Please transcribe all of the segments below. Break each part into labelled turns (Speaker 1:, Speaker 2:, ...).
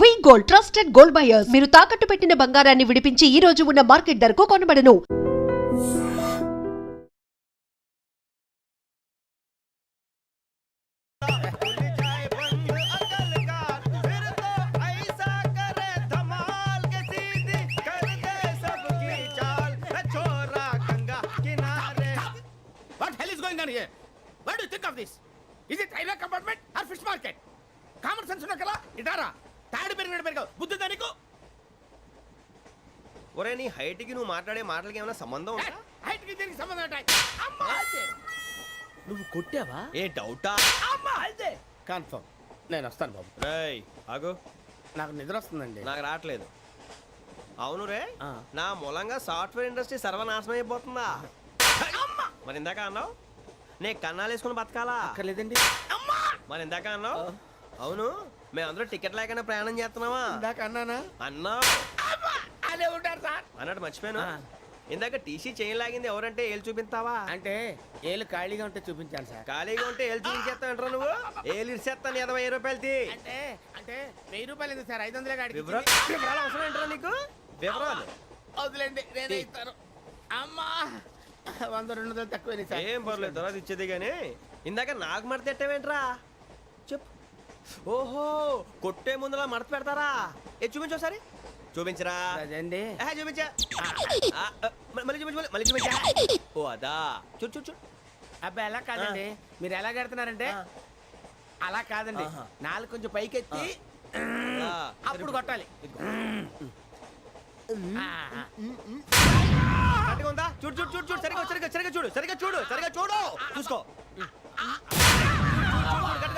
Speaker 1: వి gold trusted gold buyers మీరు తాకట్టు పెట్టిన బంగారాన్ని విడిపించి ఈ రోజు ఉన్న మార్కెట్ ధరకు కొనబడను.
Speaker 2: What hell is going on here? What do you think of this? Is it railway compartment or fish market? Common sense ఉన్నా కదా ఇటారా తాడు పెరిగినట్టు పెరగవు బుద్ధి దానికి
Speaker 3: ఒరే నీ హైట్ కి నువ్వు మాట్లాడే మాటలకి ఏమైనా సంబంధం ఉందా?
Speaker 2: హైట్ కి దీనికి సంబంధం ఉంటాయి. అమ్మా అదే నువ్వు కొట్టావా?
Speaker 3: ఏ డౌటా?
Speaker 2: అమ్మా అదే కన్ఫర్మ్. నేను వస్తాను బాబు.
Speaker 3: రేయ్ ఆగు,
Speaker 2: నాకు నిద్ర వస్తుందండి.
Speaker 3: నాకు రావట్లేదు. అవును రే, నా మూలంగా సాఫ్ట్వేర్ ఇండస్ట్రీ సర్వనాశనం అయిపోతుందా? మరి ఇందాక అన్నావు నే కన్నాలు వేసుకుని బతకాలా?
Speaker 2: అక్కర్లేదండి.
Speaker 3: మరి ఇందాక అన్నావు అవును మేమందరూ టికెట్ లేకుండా ప్రయాణం చేస్తున్నావా?
Speaker 2: ఇందాక అన్నానా?
Speaker 3: అన్నావు.
Speaker 2: అదే ఉంటారు సార్
Speaker 3: అన్నట్టు మర్చిపోయాను. ఇందాక టీసీ చేయి లాగింది ఎవరంటే ఏళ్ళు చూపిస్తావా?
Speaker 2: అంటే ఏళ్ళు ఖాళీగా ఉంటే చూపించాను సార్.
Speaker 3: ఖాళీగా ఉంటే ఏళ్ళు చూపించేస్తానంటారా నువ్వు? ఏళ్ళు ఇచ్చేస్తాను 20 రూపాయలది.
Speaker 2: అంటే అంటే 1000 రూపాయలు ఎందుకు సార్? 500 కాడికి
Speaker 3: వివరాలు అవసరం ఏంటరా నీకు? వివరాలు
Speaker 2: వదిలేండి, నేనే ఇస్తాను. అమ్మా 100 200 తక్కువ
Speaker 3: ఏం పర్లేదు, తర్వాత ఇచ్చేది. కానీ ఇందాక నాకు మడత ఎట్టవేంట్రా చెప్పు. ఓహో, కొట్టే ముందులా మడత పెడతారా? ఏ చూపించు ఒకసారి. చూపించరా?
Speaker 2: అదండి
Speaker 3: చూపించా. మళ్ళీ చూపించు, మళ్ళీ చూపించా. ఓ అదా, చూడు చూడు చూడు.
Speaker 2: అబ్బాయి ఎలా కాదండి, మీరు ఎలా కడుతున్నారంటే అలా కాదండి. నాలుగు కొంచెం పైకెత్తి అప్పుడు కొట్టాలి.
Speaker 3: కరెక్ట్గా ఉందా? చూడు చూడు చూడు చూడు, సరిగా సరిగా సరిగా చూడు, సరిగా చూడు, సరిగా చూడు, చూసుకో.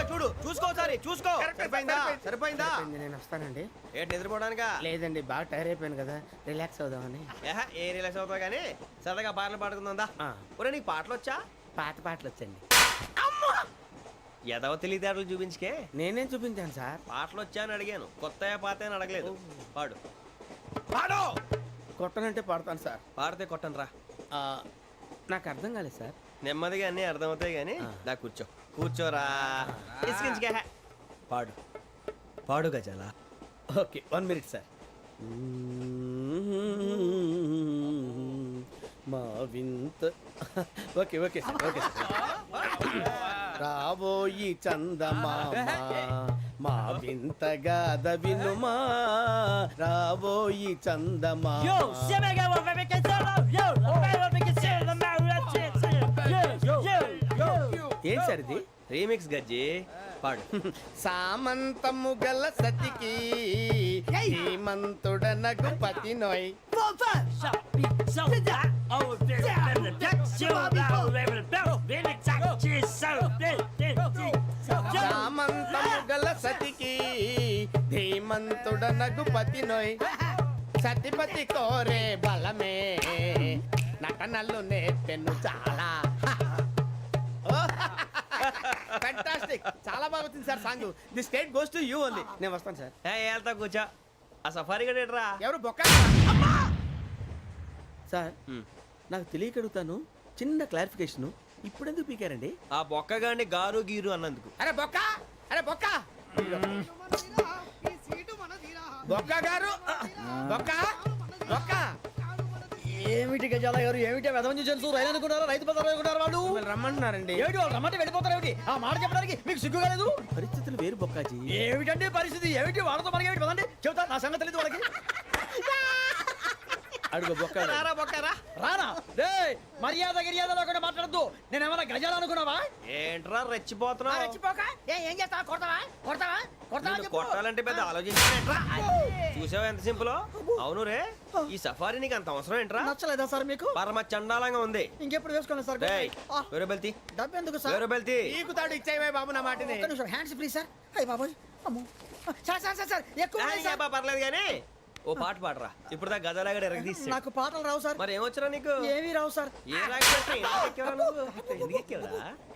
Speaker 3: చూడు చూసుకో, ఒకసారి చూసుకో. సరిపోయిందా? సరిపోయిందా?
Speaker 2: నేను వస్తానండి.
Speaker 3: ఏంటి నిద్రపోవడానికా?
Speaker 2: లేదండి, బాగా టైర్ అయిపోయాను కదా, రిలాక్స్ అవుదామని.
Speaker 3: ఏ రిలాక్స్ అవుతావు కానీ సరదాగా పాటలు పాడుకుందా? ఒరే నీకు పాటలు వచ్చా?
Speaker 2: పాత పాటలు వచ్చండి.
Speaker 3: ఎదవ తెలివితేటలు చూపించుకే.
Speaker 2: నేనేం చూపించాను సార్?
Speaker 3: పాటలు వచ్చా అని అడిగాను, కొత్త పాత అని అడగలేదు. పాడు పాడు.
Speaker 2: కొట్టనంటే పడతాను సార్.
Speaker 3: పాడితే కొట్టను రా.
Speaker 2: నాకు అర్థం కాలేదు సార్.
Speaker 3: నెమ్మదిగా అన్నీ అర్థమవుతాయి కానీ నా కూర్చో. కూర్చోరా. పాడు పాడు గజాల.
Speaker 2: Okay 1 minute sir. మా వింత okay okay sir, okay sir. రాబోయి చందమామ మా వింత గాథ వినుమా, రాబోయి చందమామ. ఏం సార్ ఇది?
Speaker 3: రీమిక్స్ గజ్జి. పాడు.
Speaker 2: సామంతము గల సతికి హేమంతుడనగు పతి నోయ్. సామంతము గల సతికి ధీమంతుడనగు పతి నోయ్. సతిపతి కోరే బలమే నటనలు నేర్పెను చాలా. ఫ్యాంటాస్టిక్, చాలా బాగా వచ్చింది sir song. The state goes to you only. నేను వస్తాను సార్.
Speaker 3: వెళ్తా కూర్చో. ఆ సఫారీ గడేట్రా?
Speaker 2: ఎవరు బొక్క సార్? నాకు తెలియక అడుగుతాను, చిన్న క్లారిఫికేషన్. ఇప్పుడు ఎందుకు పీకారండి?
Speaker 3: ఆ బొక్కగాడిని గారు గీరు అన్నందుకు.
Speaker 2: అరే బొక్క, అరే బొక్క, బొక్క గారు, బొక్క బొక్క.
Speaker 4: ఏమిటి గజాల గారు, ఏమిటి వెదవని జంతువు? రైలు అనుకున్నారా? రైతు బజార్ అనుకున్నారు వాళ్ళు?
Speaker 2: రమ్మంటున్నారండి.
Speaker 4: ఏమిటి వాళ్ళు రమ్మంటే వెళ్ళిపోతారు? ఏమిటి ఆ మాట చెప్పడానికి మీకు సిగ్గు కాలేదు?
Speaker 2: పరిస్థితులు వేరు బొక్కాజీ.
Speaker 4: ఏమిటండి పరిస్థితి? ఏమిటి వాళ్ళతో మనకి ఏమిటి పదండి చెబుతా, నా సంగతి తెలియదు వాళ్ళకి.
Speaker 2: అడుగు బొక్క.
Speaker 3: రారా బొక్కరా.
Speaker 4: రానా రే, మర్యాద గిర్యాద లేకుండా మాట్లాడద్దు. నేనేమన్నా గజాలు అనుకున్నావా?
Speaker 3: ఏంట్రా రెచ్చిపోతున్నావు?
Speaker 4: ఏం చేస్తా? కొడతావా కొడతావా కొడతావా చెప్పు.
Speaker 3: కొట్టాలంటే పెద్ద ఆలోచించారా? చూసావా ఎంత సింపుల్? అవును రే, ఈ సఫారీ నీకు అంత అవసరం ఏంట్రా?
Speaker 4: నచ్చలేదా సార్ మీకు?
Speaker 3: పరమ చండాలంగా ఉంది.
Speaker 4: ఇంకెప్పుడు వేసుకోండి సార్.
Speaker 3: వేరే బెల్తి,
Speaker 4: డబ్బు ఎందుకు సార్?
Speaker 3: వేరే బెల్తి.
Speaker 2: నీకు తాడు ఇచ్చేవే బాబు నా మాటని.
Speaker 4: ఒక్క నిమిషం, హ్యాండ్స్ ఫ్రీ సార్. అయ్య బాబోయ్, అమ్మో సార్ సార్ సార్ సార్ ఎక్కువ ఉన్నాయి సార్.
Speaker 3: పర్లేదు కానీ ఓ పాట పాడరా. ఇప్పుడు దా గదలాగడ ఎరగ తీసి.
Speaker 4: నాకు పాటలు రావు సార్.
Speaker 3: మరి ఏమొచ్చరా నీకు?
Speaker 4: ఏమీ రావు సార్.
Speaker 3: ఏ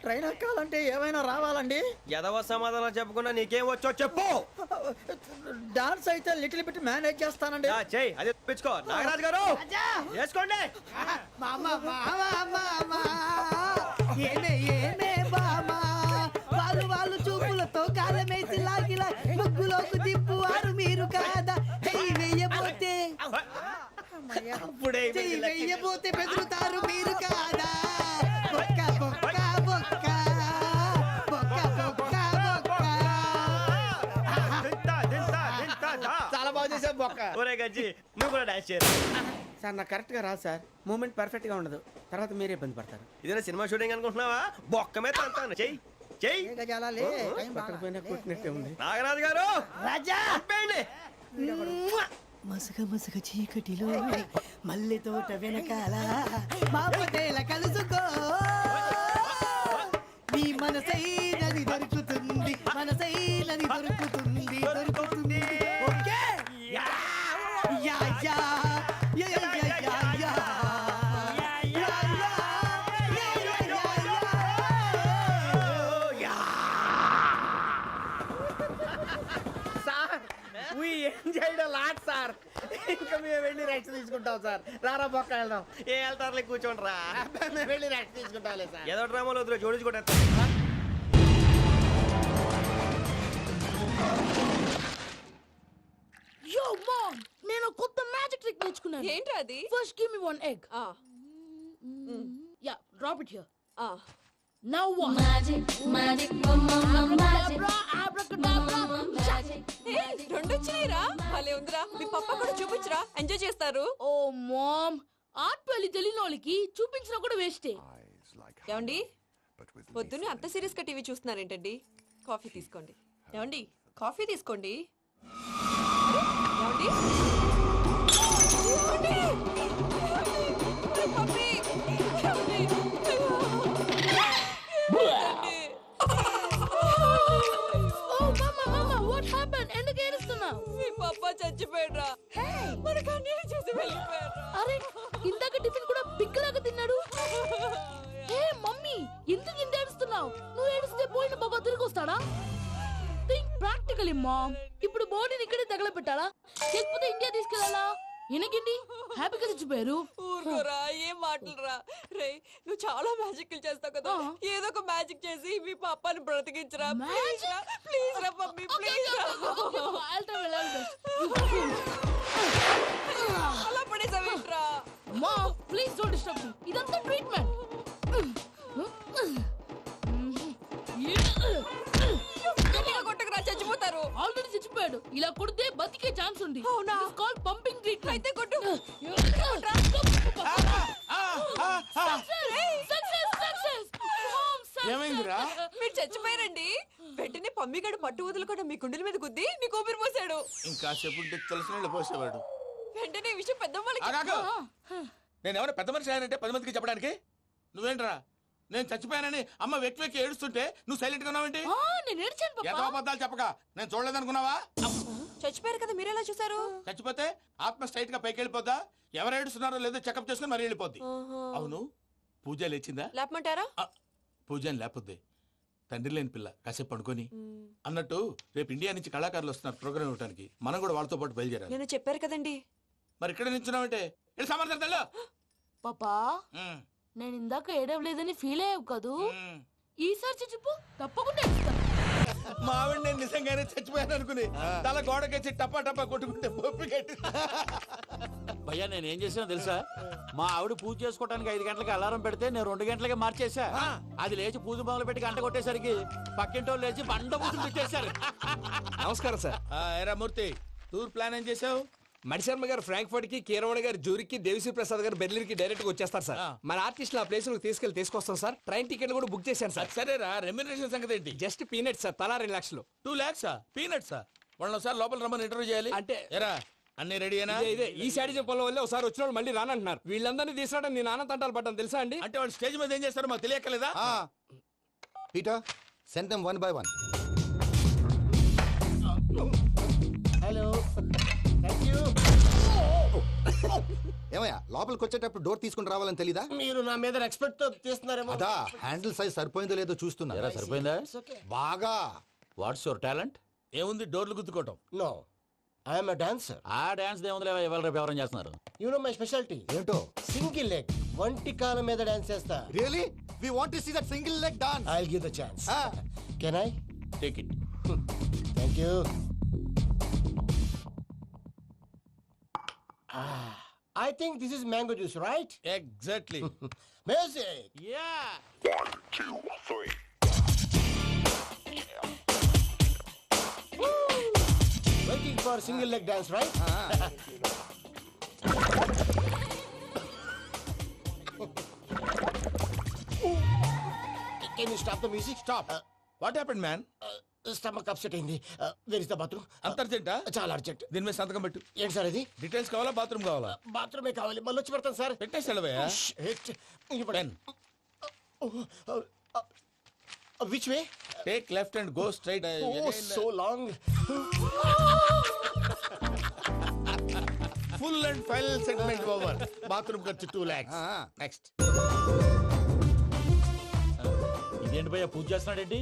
Speaker 4: ట్రైన్ ఎక్కాలంటే ఏమైనా రావాలండి.
Speaker 3: ఎదవ సమాధానం చెప్పకుండా నీకేం వచ్చో చెప్పు.
Speaker 4: డాన్స్ అయితే లిటిల్ బిట్ మేనేజ్ చేస్తానండి.
Speaker 3: చెయ్యి, అదే తెప్పించుకో. నాగరాజు గారు చేసుకోండి.
Speaker 5: ఏమే ఏమే బామా, వాళ్ళు చూపులతో కాలమేసి లాగిలా ముగ్గులోకి దిప్పువారు మీరు
Speaker 3: అప్పుడే
Speaker 5: చెయ్యి వెయ్యబోతే బెదురుతారు మీరు కాదా బొక్క బొక్క బొక్క బొక్క బొక్క బొక్క
Speaker 2: చాలా బాగా చేసావు బొక్క.
Speaker 3: ఒరే గజ్జి నువ్వు కూడా డాన్స్ చేయరు.
Speaker 2: సార్ నాకు కరెక్ట్ గా రాదు సార్. మూమెంట్ పర్ఫెక్ట్ గా ఉండదు, తర్వాత మీరే ఇబ్బంది పడతారు.
Speaker 3: ఇదేనా సినిమా షూటింగ్ అనుకుంటున్నావా? బొక్క మీద అంటాను. చెయ్యి చెయ్యి.
Speaker 5: ఏ గజాల లే టైం
Speaker 2: పక్కన
Speaker 5: బాగా.
Speaker 2: పోయినా కొట్టినట్టే ఉంది.
Speaker 3: నాగరాజు గారు
Speaker 5: రాజా
Speaker 3: చెప్పండి.
Speaker 5: మసగ మసగ చీకటిలో మల్లె తోట వెనకాల మా పటేల కలుసుకో నీ మనసైనది దొరుకుతుంది మనసైనది దొరుకుతుంది దొరుకుతుంది okay yeah yeah yeah yeah yeah yeah yeah yeah yeah yeah
Speaker 2: sir we enjoyed a lot sir. ఇంకా మేము వెళ్ళి రెస్ట్ తీసుకుంటాం సార్. రారా బొక్క వెళ్దాం.
Speaker 3: ఏ వెళ్తారులే కూర్చోండి రా.
Speaker 2: మేము వెళ్ళి రెస్ట్ తీసుకుంటాంలే సార్.
Speaker 3: ఏదో డ్రామాలో వద్దు జోడించుకుంటా.
Speaker 6: Yo, mom! నేను కొత్త మ్యాజిక్ ట్రిక్ నేర్చుకున్నాను.
Speaker 7: ఏంటి అది?
Speaker 6: First give me one egg.
Speaker 7: ఆ,
Speaker 6: Yeah, drop it here.
Speaker 7: ఆ.
Speaker 6: Now what?
Speaker 8: Magic, magic, mama, magic,
Speaker 6: Abracadabra, abracadabra.
Speaker 8: magic.
Speaker 7: ఏ, రెండు వచ్చినాయిరా. భలే ఉందిరా. మీ పప్ప కూడా చూపించరా, ఎంజాయ్ చేస్తారు.
Speaker 6: Oh, mom. ఆర్ట్ పెళ్లి తెలియని వాళ్ళకి చూపించినా కూడా వేస్టే.
Speaker 7: ఏమండి పొద్దున్నే అంత సీరియస్ గా టీవీ చూస్తున్నారేంటండి? కాఫీ తీసుకోండి. ఏమండి కాఫీ తీసుకోండి. ఏమండి? ఏమండి? ఏమండి? పప్పి! ఏమండి? ఏమండి?
Speaker 6: Oh, mama, what happened? ఎందుకు ఏడుస్తున్నావు?
Speaker 7: మీ పప్ప చచ్చిపోయాడ్రా. మనకు అన్యాయం చేసి వెళ్ళిపోయాడ్రా.
Speaker 6: అరే, ఇందాక టిఫిన్ కూడా పిక్కలాగా తిన్నాడు. హే మమ్మీ, ఎందుకు ఇంత ఏడుస్తున్నావు? నువ్వు ఏడిస్తే పోయిన బాబా తిరిగి వస్తాడా? Think practically mom. ఇప్పుడు బాడీని ఇక్కడే తగలబెట్టాలా లేకపోతే ఇండియా తీసుకెళ్ళాలా? ఎనకండి హ్యాపీగా చచ్చిపోయారు.
Speaker 7: ఊరుకోరా, ఏం మాటలురా. రే, నువ్వు చాలా మ్యాజిక్ చేస్తావు కదా, ఏదో ఒక మ్యాజిక్ చేసి మీ పాపాని బ్రతికించరా. ప్లీజ్ రా, ప్లీజ్ రా మమ్మీ, ప్లీజ్ రా. అలా పడేసావేంట్రా?
Speaker 6: Mom please don't disturb me. ఇదంతా ట్రీట్మెంట్.
Speaker 7: గట్టిగా కొట్టకురా, చచ్చిపోతారు.
Speaker 6: ఆల్రెడీ చచ్చిపోయాడు. ఇలా కొడితే బతికే ఛాన్స్ ఉంది.
Speaker 7: అవునా?
Speaker 6: Called pumping treatment.
Speaker 7: అయితే కొట్టు.
Speaker 2: ఏమైందిరా?
Speaker 7: మీరు చచ్చిపోయారండి. వెంటనే పమ్మిగాడు పట్టు వదులుకుండా మీ గుండెల మీద గుద్ది మీకు ఊపిరి పోసాడు.
Speaker 2: ఇంకా చెప్పు తెలిసిన వాళ్ళు పోసేవాడు.
Speaker 7: వెంటనే ఈ విషయం పెద్దవాళ్ళకి
Speaker 2: ఆగాగు. నేను ఎవరైనా పెద్ద మనిషి ఆయనంటే 10 మందికి చెప్పడానికి నువ్వేంట్రా? నేను చచ్చిపోయానని అమ్మ వెక్కి వెక్కి ఏడుస్తుంటే నువ్వు సైలెంట్ గా ఉన్నావేంటి?
Speaker 6: నేను ఏడ్చాను
Speaker 2: ఎంతో
Speaker 6: పాపా.
Speaker 2: అబద్ధాలు చెప్పక నేను చూడలేదనుకున్నావా?
Speaker 7: చచ్చిపోయారు కదా, మీరెలా చూసారు?
Speaker 2: చచ్చిపోతే ఆత్మ స్ట్రైట్ గా పైకి వెళ్ళిపోద్దా? ఎవరు ఏడుస్తున్నారో లేదో చెకప్ చేసుకుని మరీ వెళ్ళిపోద్ది. అవును, పూజ లేచిందా?
Speaker 7: లేపమంటారా?
Speaker 2: పూజ అని లేకపోద్ది. తండ్రి లేని పిల్ల కాసేపు పడుకొని అన్నట్టు రేపు ఇండియా నుంచి కళాకారులు వస్తున్నారు ప్రోగ్రామ్ ఇవ్వడానికి. మనం కూడా వాళ్ళతో పాటు బయలుదేరాలి.
Speaker 7: నేను చెప్పారు కదండి.
Speaker 2: మరి ఇక్కడ నిల్చున్నావంటే వెళ్ళి సమర్థతల్లో.
Speaker 6: పాపా నేను ఇందాక ఏడవలేదని ఫీల్ అయ్యావు కదూ. ఈసారి చచ్చిపో, తప్పకుండా ఏడుస్తా.
Speaker 2: మా ఆవిడ నేను నిజంగానే చచ్చిపోయాను అనుకుని తల గోడకేసి టపా టపా కొట్టుకుంటే బొప్పి కట్టి.
Speaker 9: భయ్యా నేను ఏం చేసినా తెలుసా? మా ఆవిడ పూజ చేసుకోవడానికి 5 గంటలకి అలారం పెడితే నేను 2 గంటలకే మార్చేసా. అది లేచి పూజ మొదలు పెట్టి గంట కొట్టేసరికి పక్కింటి వాళ్ళు లేచి బండ పూజలు పెట్టేశారు.
Speaker 10: నమస్కారం సార్.
Speaker 2: ఏరా మూర్తి, టూర్ ప్లాన్ ఏం చేసావు?
Speaker 10: మణిశర్మ గారు ఫ్రాంక్ఫర్ట్ కి, కీరవాణి గారు జూరికి, దేవిశ్రీ ప్రసాద్ గారు బెర్లిన్ కి డైరెక్ట్ గా వచ్చేస్తారు సార్. మన ఆర్టిస్ట్ ఆ ప్లేస్ తీసుకొస్తాం సార్. ట్రైన్ టికెట్ కూడా బుక్ చేశాను సార్.
Speaker 2: సరేరా, రెమ్యూనరేషన్ సంగతి ఏంటి?
Speaker 10: జస్ట్ పీనట్ సార్, తలా 2 లక్షలు.
Speaker 2: 2 lakhs పీనట్సా? వాళ్ళని ఒకసారి లోపల రమ్మని ఇంటర్వ్యూ చేయాలి.
Speaker 10: అంటే
Speaker 2: ఎరా అన్ని రెడీయేనా?
Speaker 10: ఇదే ఈ శాడిజం పొలం వల్లే ఒకసారి వచ్చిన వాళ్ళు మళ్ళీ రానంటున్నారు. వీళ్ళందరినీ తీసుకురావడం నేను నాన్న తంటాలు పడ్డాను తెలుసా అండి.
Speaker 2: అంటే వాళ్ళు స్టేజ్ మీద ఏం చేస్తారో మాకు తెలియక్కలేదా?
Speaker 11: Peter, send them one by one.
Speaker 5: Hello thank you.
Speaker 11: ఏమయ్యా లోపలికి వచ్చేటప్పుడు డోర్ తీసుకుని రావాలని తెలీదా?
Speaker 5: మీరు నా మీద ఎక్స్పెక్ట్ తో తీస్తున్నారేమో.
Speaker 11: అదా హ్యాండిల్ సైజ్ సరిపోయిందో లేదో చూస్తున్నా.
Speaker 9: ఎరా సరిపోయిందా?
Speaker 11: బాగా.
Speaker 9: What's your talent?
Speaker 2: ఏముంది డోర్లు గుద్దుకోవటం.
Speaker 5: No I'm dancer.
Speaker 9: ఆ డాన్స్ దేవుందిలే, ఇవాళ రేపు ఎవరైనా చేస్తున్నారు.
Speaker 5: You know my speciality.
Speaker 11: ఏంటో?
Speaker 5: సింగిల్ లెగ్, వంటి కాలం మీద డాన్స్ చేస్తా.
Speaker 11: Really we want to see that single leg dance.
Speaker 5: I will give the chance. Can I?
Speaker 9: Take it.
Speaker 5: Thank you. I think this is mango juice, right?
Speaker 2: Exactly
Speaker 5: Music.
Speaker 9: Yeah
Speaker 5: Waiting for single leg dance, right? Can you stop the music?
Speaker 2: Stop what happened man
Speaker 5: Stomach upset అయింది. Where is the bathroom?
Speaker 2: అంత అర్జెంటా
Speaker 5: చాలా urgent.
Speaker 2: దీని మీద సంతకం పెట్టు
Speaker 5: ఏంటి sir ఇది?
Speaker 2: Details కావాలా బాత్రూమ్ కావాలా
Speaker 5: బాత్రూమే కావాలి. మళ్ళీ వచ్చి పెడతాను సార్.
Speaker 2: పెట్టేసి వెళ్ళవయ్యా pen
Speaker 5: Which way?
Speaker 2: Take left and go straight
Speaker 5: Oh, so long.
Speaker 2: Full and final segment over bathroom ఖర్చు 2 lakhs నెక్స్ట్
Speaker 9: ఇదేంటి భయ్యా పూజ చేస్తున్నాడేంటి?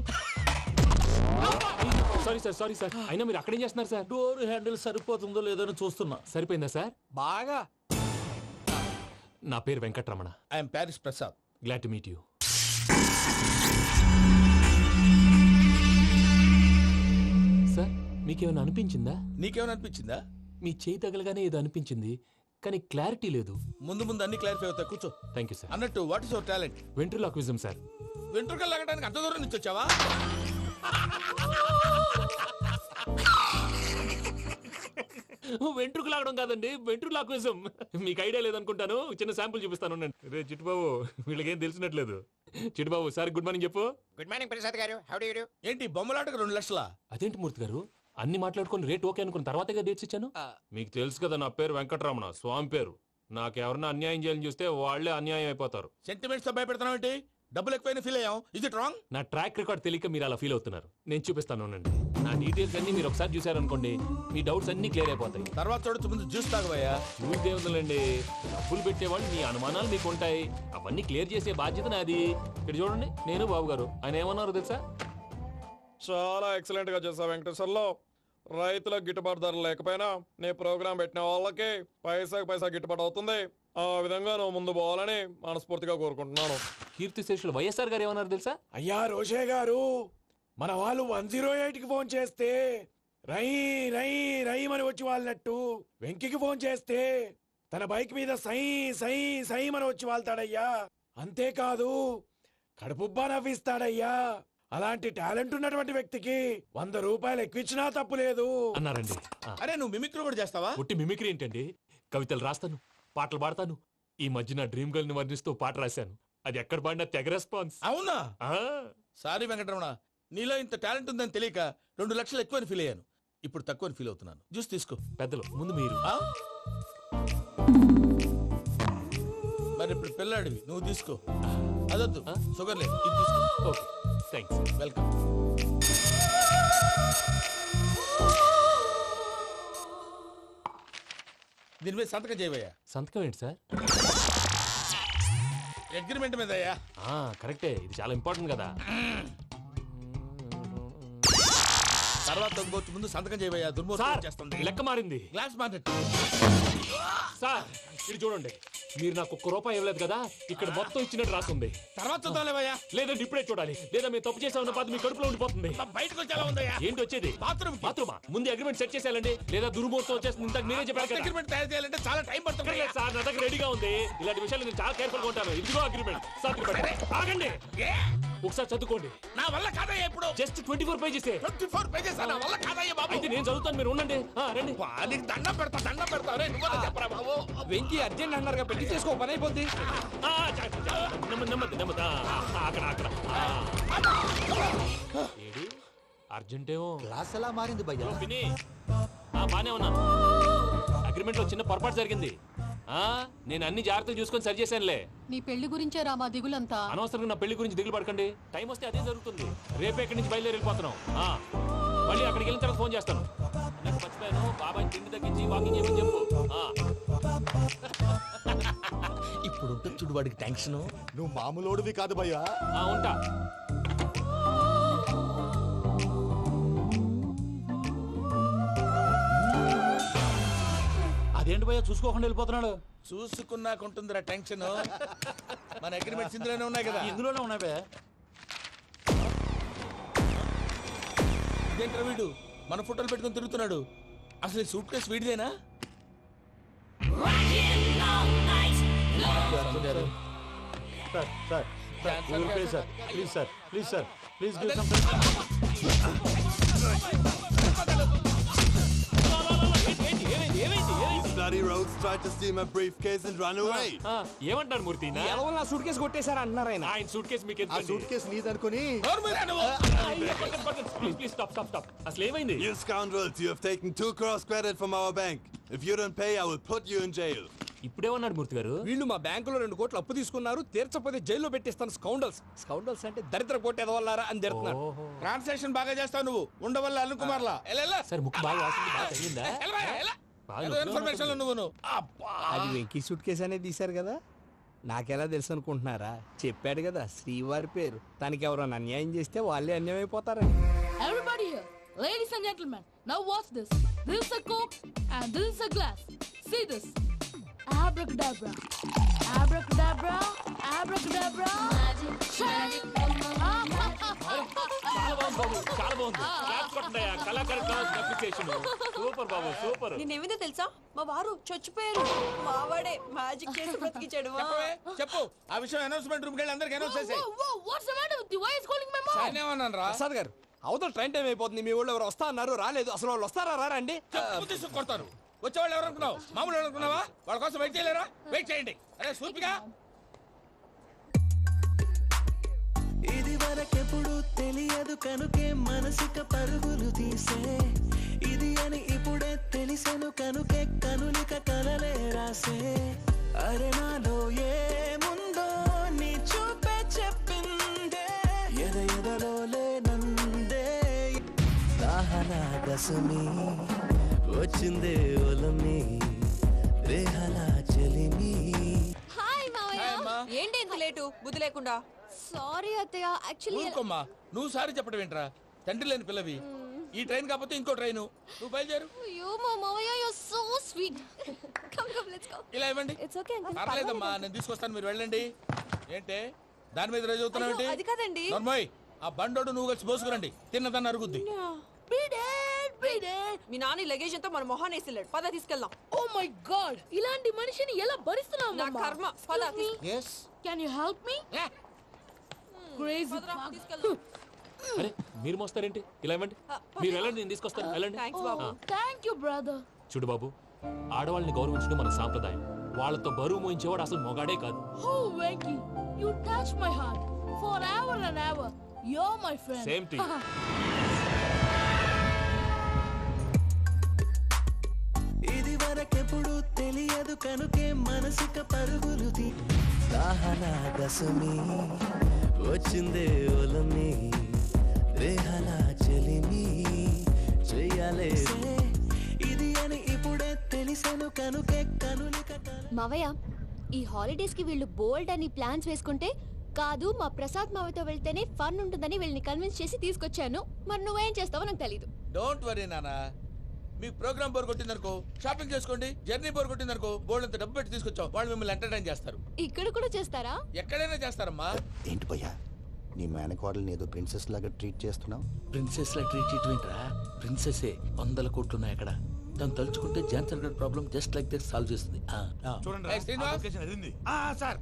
Speaker 10: సారీ సార్ అయినా మీరు అక్కడేం చేస్తున్నారు సార్?
Speaker 9: డోర్ హ్యాండిల్ సరిపోతుందో లేదో అని చూస్తున్నా.
Speaker 10: సరిపోయిందా సార్? బాగా. నా పేరు Venkataramana.
Speaker 2: I'm Paris Prasad.
Speaker 10: Glad to meet you. Sir మీకేమైనా అనిపించిందా?
Speaker 2: నీకేమైనా అనిపించిందా?
Speaker 10: మీ చేయి తగలగానే ఏదో అనిపించింది కానీ క్లారిటీ లేదు.
Speaker 2: ముందు అన్ని క్లారిఫై అవుతాయి, కూర్చో.
Speaker 10: Thank you sir.
Speaker 2: అన్నట్టు what is your talent?
Speaker 10: Ventriloquism sir.
Speaker 2: వెంట్రుకలు లాగడానికి అంత దూరం నుంచి వచ్చావా?
Speaker 10: వెంట్రుకు లాగడం కాదండి, వెంట్రులాక్విజం. మీకు ఐడియా లేదనుకుంటాను, చిన్న శాంపుల్ చూపిస్తాను. రే చిట్టుబాబు, వీళ్ళకేం తెలిసినట్లేదు. చిట్టుబాబు సార్ గుడ్ మార్నింగ్ చెప్పు.
Speaker 3: Good morning Prasad garu, how do you do?
Speaker 2: ఏంటి బొమ్మలాటకు 2 లక్షలా?
Speaker 10: అదేంటి మూర్తి గారు, అన్ని మాట్లాడుకొని రేట్ ఓకే అనుకున్న తర్వాతగా డేట్స్ ఇచ్చాను. మీకు తెలుసు కదా నా పేరు వెంకటరమణ, స్వామి పేరు. నాకెవరన్నా అన్యాయం చేయాలని చూస్తే వాళ్లే అన్యాయం అయిపోతారు.
Speaker 2: సెంటిమెంట్స్ తో భయపెడతావు ఏంటి? డబ్బులు ఎక్కువైనా ఫీల్ అయ్యాం. Is it wrong?
Speaker 10: నా ట్రాక్ రికార్డ్ తెలియక మీరు అలా ఫీల్ అవుతున్నారు. నేను చూపిస్తాను ఉండండి. నా డీటెయిల్స్ అన్ని మీరు ఒకసారి చూసారనుకోండి, మీ డౌట్స్ అన్ని క్లియర్ అయిపోతాయి.
Speaker 2: తర్వాత చూడొచ్చు, ముందు జ్యూస్ తాగబోయా.
Speaker 10: చూస్తే ఉందండి, డబ్బులు పెట్టేవాళ్ళు మీ అనుమానాలు మీకు ఉంటాయి, అవన్నీ క్లియర్ చేసే బాధ్యత నాది. ఇక్కడ చూడండి, నేను బాబు గారు. ఆయన ఏమన్నారు తెలుసా?
Speaker 3: చాలా ఎక్సలెంట్ గా చేసావు వెంకటేశ్వర్లో. రైతులకు గిట్టుబాటు ధర లేకపోయినా నీ ప్రోగ్రాం పెట్టిన వాళ్ళకి పైసాకి పైసా గిట్టుబాటు అవుతుంది. ఆ విధంగా నువ్వు ముందు పోవాలని మనస్ఫూర్తిగా కోరుకుంటున్నాను.
Speaker 10: కీర్తిశేషులు వైఎస్ఆర్ గారు ఏమన్నారు తెలుసా?
Speaker 12: అయ్యా రోషే గారు, మన వాళ్ళు 108కి ఫోన్ చేస్తే రై రై రై అని వచ్చి వాళ్ళనట్టు, వెంకికి ఫోన్ చేస్తే తన బైక్ మీద సై సై సై అని వచ్చి వాళ్తాడయ్యా. అంతేకాదు కడుపుబ్బా నవ్విస్తాడయ్యా. అలాంటి టాలెంట్ ఉన్నటువంటి వ్యక్తికి 100 రూపాయలు ఎక్కువచ్చినా తప్పు లేదు
Speaker 10: అన్నారండి.
Speaker 2: అరే నువ్వు మిమిక్రీ కూడా చేస్తావా?
Speaker 10: ఒట్టి మిమిక్రీ ఏంటండి, కవితలు రాస్తాను, పాటలు పాడతాను. ఈ మధ్య నా డ్రీమ్ గర్ల్ ని వర్ణిస్తూ పాట రాశాను. అది ఎక్కడ పాడినా తెగ రెస్పాన్స్.
Speaker 2: అవునా? సారీ వెంకటరమణ, నీలో ఇంత టాలెంట్ ఉందని తెలియక 2 లక్షలు ఎక్కువని ఫీల్ అయ్యాను. ఇప్పుడు తక్కువని ఫీల్ అవుతున్నాను. జ్యూస్ తీసుకో.
Speaker 10: పెద్దలు ముందు మీరు.
Speaker 2: మరి ఇప్పుడు పిల్లాడివి, నువ్వు తీసుకో. అదొద్దు, షుగర్ లేదు, ఇది తీసుకో.
Speaker 10: Okay thanks.
Speaker 2: వెల్కమ్. దీని మీద సంతకం చేయవయ్యా.
Speaker 10: సంతకం ఏంటి సార్?
Speaker 2: అగ్రిమెంట్ మీద అయ్యా.
Speaker 10: కరెక్టే, ఇది చాలా ఇంపార్టెంట్ కదా.
Speaker 2: తర్వాత తగ్గుకోవచ్చు, ముందు సంతకం చేయవయ్యా. దుర్మోహం చేస్తుంది.
Speaker 10: లెక్క మారింది.
Speaker 2: Glass market.
Speaker 10: సార్ ఇది చూడండి, మీరు నాకు 1 రూపాయి ఇవ్వలేదు కదా, ఇక్కడ మొత్తం ఇచ్చినట్టు రాస్తుంది.
Speaker 2: తర్వాత చూద్దాంలేవయ్యా.
Speaker 10: లేదంటే ఇప్పుడే చూడాలి, లేదా మీరు తప్పు చేసామన్న బాధ మీ కడుపులో ఉండిపోతుంది.
Speaker 2: బయటకు వచ్చేలా ఉందయ్యా.
Speaker 10: ఏంటి వచ్చేది?
Speaker 2: బాత్రూమా?
Speaker 10: ముందు అగ్రిమెంట్ సెట్ చేసేయాలండి, లేదా దుర్మూర్తం వచ్చేస్తుంది. ఇంతకు మీరే చెప్పారు కదా.
Speaker 2: అగ్రిమెంట్ తయారు చేయాలంటే చాలా టైం పడుతుంది
Speaker 10: సార్. నా దగ్గర రెడీగా ఉంది. ఇలాంటి విషయాలు నేను చాలా కేర్ఫుల్ గా ఉంటాను. ఇదిగో అగ్రిమెంట్. ఆగండి, ఒకసారి చదువుకోండి.
Speaker 2: నా వల్ల కాదయ్యా. ఇప్పుడు
Speaker 10: జస్ట్ 24 పేజెస్.
Speaker 2: 24 పేజెస్ నా వల్ల కాదయ్యా బాబు.
Speaker 10: అయితే నేను చదువుతాను, మీరు ఉండండి. రండి.
Speaker 2: నీకు దండం పెడతా. చెప్పరా బాబు.
Speaker 10: వెంకీ అర్జెంట్ అన్నారుగా, పెళ్లి చేసుకో, పని అయిపోద్ది. నెమ్మది. అక్కడ ఏడి అర్జెంటేమో.
Speaker 11: క్లాస్ ఎలా మారింది భయ్యా?
Speaker 10: విని బానే ఉన్నాను. అగ్రిమెంట్ లో చిన్న పొరపాటు జరిగింది. నేను అన్ని జాగ్రత్తలు చూసుకొని సరి చేశానులే.
Speaker 6: నీ పెళ్లి గురించే రా మా దిగులంతా.
Speaker 10: అనవసరంగా నా పెళ్లి గురించి దిగులు పడకండి. టైం వస్తే అదే జరుగుతుంది. రేపే ఇక్కడి నుంచి బయలుదేరి వెళ్ళిపోతున్నాం. మళ్ళీ అక్కడికి వెళ్ళిన తర్వాత ఫోన్ చేస్తాను. నాకు మర్చిపోయాను, బాబాయ్ తిండి తగ్గించి వాకింగ్ చేయమని చెప్పు.
Speaker 2: ఇప్పుడు ఉంటుంది చూడు వాడికి టెన్షన్.
Speaker 11: నువ్వు మామూలోడివి కాదు భయ్యా.
Speaker 10: ఉంటా.
Speaker 9: అదేంటి భయ్యా చూసుకోకుండా వెళ్ళిపోతున్నాడు?
Speaker 2: చూసుకున్నాకుంటుందిరా టెన్షన్. మన అగ్రిమెంట్స్ ఇందులోనే ఉన్నాయి కదా.
Speaker 9: ఇందులోనే ఉన్నాయి భయ్యా.
Speaker 2: ఇదేంట్రా వీడు మన ఫోటోలు పెట్టుకుని తిరుగుతున్నాడు? అసలు ఈ సూట్ కేసు వీడిదేనా?
Speaker 9: సార్ సార్ సార్ ఊరికే sir please sir please sir please give some
Speaker 10: These bloody rogues tried to steal my briefcase and run away.
Speaker 12: ఏమంటారు మూర్తి
Speaker 4: నా సూట్ కేసు కొట్టేశారు అన్నారు ఆయన.
Speaker 12: ఆయన సూట్ కేసు మీకు
Speaker 11: ఆ సూట్ కేసు నీదనుకుని
Speaker 12: ప్లీజ్ స్టాప్ అసలు ఏమైంది?
Speaker 10: You scoundrels, you have taken 2 crores credit from our bank. If you don't pay, I will put you in jail.
Speaker 12: ఇప్పుడేమన్నాడు మూర్తి గారు?
Speaker 4: వీళ్ళు మా బ్యాంకులో 2 కోట్లు అప్పు తీసుకున్నారు, తీర్చకపోతే జైల్లో పెట్టిస్తాను. స్కౌండల్స్ అంటే దరిద్ర కోట ఎదవల్లారా అని తిడుతున్నారు.
Speaker 2: ట్రాన్సాక్షన్ బాగా చేస్తావు నువ్వు ఉండవల్ల అల్లు కుమార్లా
Speaker 12: సార్ ముక్కు బాగా వాసింది, బాగా తగ్గిందా? బాగా నొప్పిగా
Speaker 2: ఇన్ఫర్మేషన్ నువ్వు
Speaker 4: అది వెంకీ సూట్ కేసు అనేది తీశారు కదా, నాకెలా తెలుసు అనుకుంటున్నారా? చెప్పాడు కదా శ్రీవారి పేరు. తనకి ఎవరైనా అన్యాయం చేస్తే వాళ్ళే అన్యాయం అయిపోతారని.
Speaker 6: Everybody here, ladies and gentlemen, now watch this. This is a coke and this is a glass. See this. Abracadabra. Abracadabra. Abracadabra.
Speaker 8: Magic,
Speaker 12: చాలా బాగుంది బాబు, చాలా బాగుంది. క్లాప్స్ కొట్టండియా, కళాకారు క్లాస్ అప్రిసియేషన్. సూపర్ బాబు, సూపర్.
Speaker 7: నేనేమిందో తెలుసా, మా వారు చచ్చిపోయారు. మావాడే మ్యాజిక్ చేసి బ్రతికించాడు.
Speaker 2: చెప్పు ఆ విషయం అనౌన్స్మెంట్ రూమ్ కెళ్ళి అందరికి అనౌన్స్ చేసేయ్.
Speaker 6: Whoa, what's the matter with you? Why is calling my mom?
Speaker 2: నేనేమన్నాను రా?
Speaker 4: ప్రసాద్ గారు, అవతల ట్రైన్ టైం అయిపోతుంది. మీ ఊళ్ళో ఎవరు వస్తా అన్నారు, రాలేదు. అసలు వాళ్ళు వస్తారా రారా అండి?
Speaker 2: చెప్పు తీసుకు కొడతారు. వచ్చేవాళ్ళు ఎవరు అనుకున్నావు? మామూలు ఎవరు అనుకున్నావా? వాళ్ళ కోసం వెయిట్ చేయలేరా? వెయిట్ చేయండి. అరే సూపిగా
Speaker 13: ఇది వరకెప్పుడు తెలియదు కనుకే మనసిక పరుగులు తీసే ఇది అని ఇప్పుడే తెలిసెను కనుకే కనులిక కలలే రాసే అరే నాలో ఏముందో నీ చూపే చెప్పిందే ఎదలో లేనందే దాహనా గసమి వచ్చిందే ఒలమి రేహలా చెలిమి.
Speaker 7: హాయ్ మావయ్య. ఏంటి ఎంత లేటు? బుద్ధి లేకుండా. సారీ అత్తయ్య, యాక్చువల్లీ
Speaker 2: ఊరుకోమ్మా. నువ్వు సారీ చెప్పడం ఏంట్రా? తండ్రి లేని పిల్లవి. ఈ ట్రైన్ కాకపోతే ఇంకో ట్రైన్. నువ్వు బయలుదేరు.
Speaker 7: అయ్యో మా మావయ్య, you are so sweet. Come let's go.
Speaker 2: ఇలా ఇవ్వండి.
Speaker 7: It's okay uncle.
Speaker 2: పర్లేదమ్మా, నేను తీసుకొస్తాను, మీరు వెళ్ళండి. ఏంటే దాని మీద రోజు అవుతున్నావు ఏంటి?
Speaker 7: అది కాదండి.
Speaker 2: నర్మోయ్, ఆ బండోడు నువ్వు కలిసి పోసుకురండి. తిన్నదాన్ని అరుగుద్ది.
Speaker 7: మీ నాన్న లగేజ్ అంతా మన మొహాన్ వేసిల్లాడు. పద తీసుకెళ్దాం.
Speaker 6: Oh my god, ఇలాంటి మనిషిని ఎలా భరిస్తున్నావు?
Speaker 7: నా కర్మ. పద
Speaker 11: yes
Speaker 6: Can you help me? Crazy.
Speaker 7: తీసుకెళ్దాం.
Speaker 12: అరే మీరు మోస్తారేంటి? ఇలా ఇవ్వండి, మీరు వెళ్ళండి, నేను తీసుకొస్తాను. వెళ్ళండి.
Speaker 7: Thanks Babu.
Speaker 6: Thank you brother.
Speaker 12: చూడు బాబు, ఆడవాళ్ళని గౌరవించడం మన సాంప్రదాయం. వాళ్ళతో బరువు మోయించేవాడు అసలు మొగాడే కాదు.
Speaker 6: Oh Venky, you touch my heart forever and ever. You're my friend.
Speaker 12: Same to you.
Speaker 13: ఇది వరకెప్పుడు తెలియదు కనుకే మనసిక పరుగులు దాహనా గసమి వచ్చిందే ఒలమి రేహలా చెలిమి చెయ్యాలే ఇది అని ఇప్పుడే తెలిసెను కనుకే కనులిక.
Speaker 8: మావయ్య, ఈ హాలిడేస్ కి వీళ్ళు బోల్డ్ అని ప్లాన్స్ వేసుకుంటే కాదు మా ప్రసాద్ మావయ్యతో వెళ్తేనే ఫన్ ఉంటుందని వీళ్ళని కన్విన్స్ చేసి తీసుకొచ్చాను. మరి నువ్వేం చేస్తావో నాకు తెలీదు.
Speaker 2: డోంట్ వరీ నానా. మీ ప్రోగ్రామ్ బోర్ కొట్టిందనుకో షాపింగ్ చేసుకోండి. జర్నీ బోర్ కొట్టిందనుకో బోర్డు అంత డబ్బు పెట్టి తీసుకొచ్చాం. వాళ్ళు మిమ్మల్ని ఎంటర్టైన్ చేస్తారు.
Speaker 8: ఇక్కడ కూడా చేస్తారా?
Speaker 2: ఎక్కడైనా చేస్తారమ్మా.
Speaker 11: ఏంటి భయ్యా నీ మేనకోడల్ని ఏదో ప్రిన్సెస్ లాగా ట్రీట్ చేస్తున్నావు?
Speaker 9: ప్రిన్సెస్ లా ట్రీట్ చేయటమేంట్రా? ప్రిన్సెస్ 100 కోట్లు ఉన్నాయి అక్కడ. తను తలుచుకుంటే జాన్సన్ గడ్ problem just like this solve చేస్తుంది.
Speaker 2: ఏయ్, శ్రీనివాస్. సార్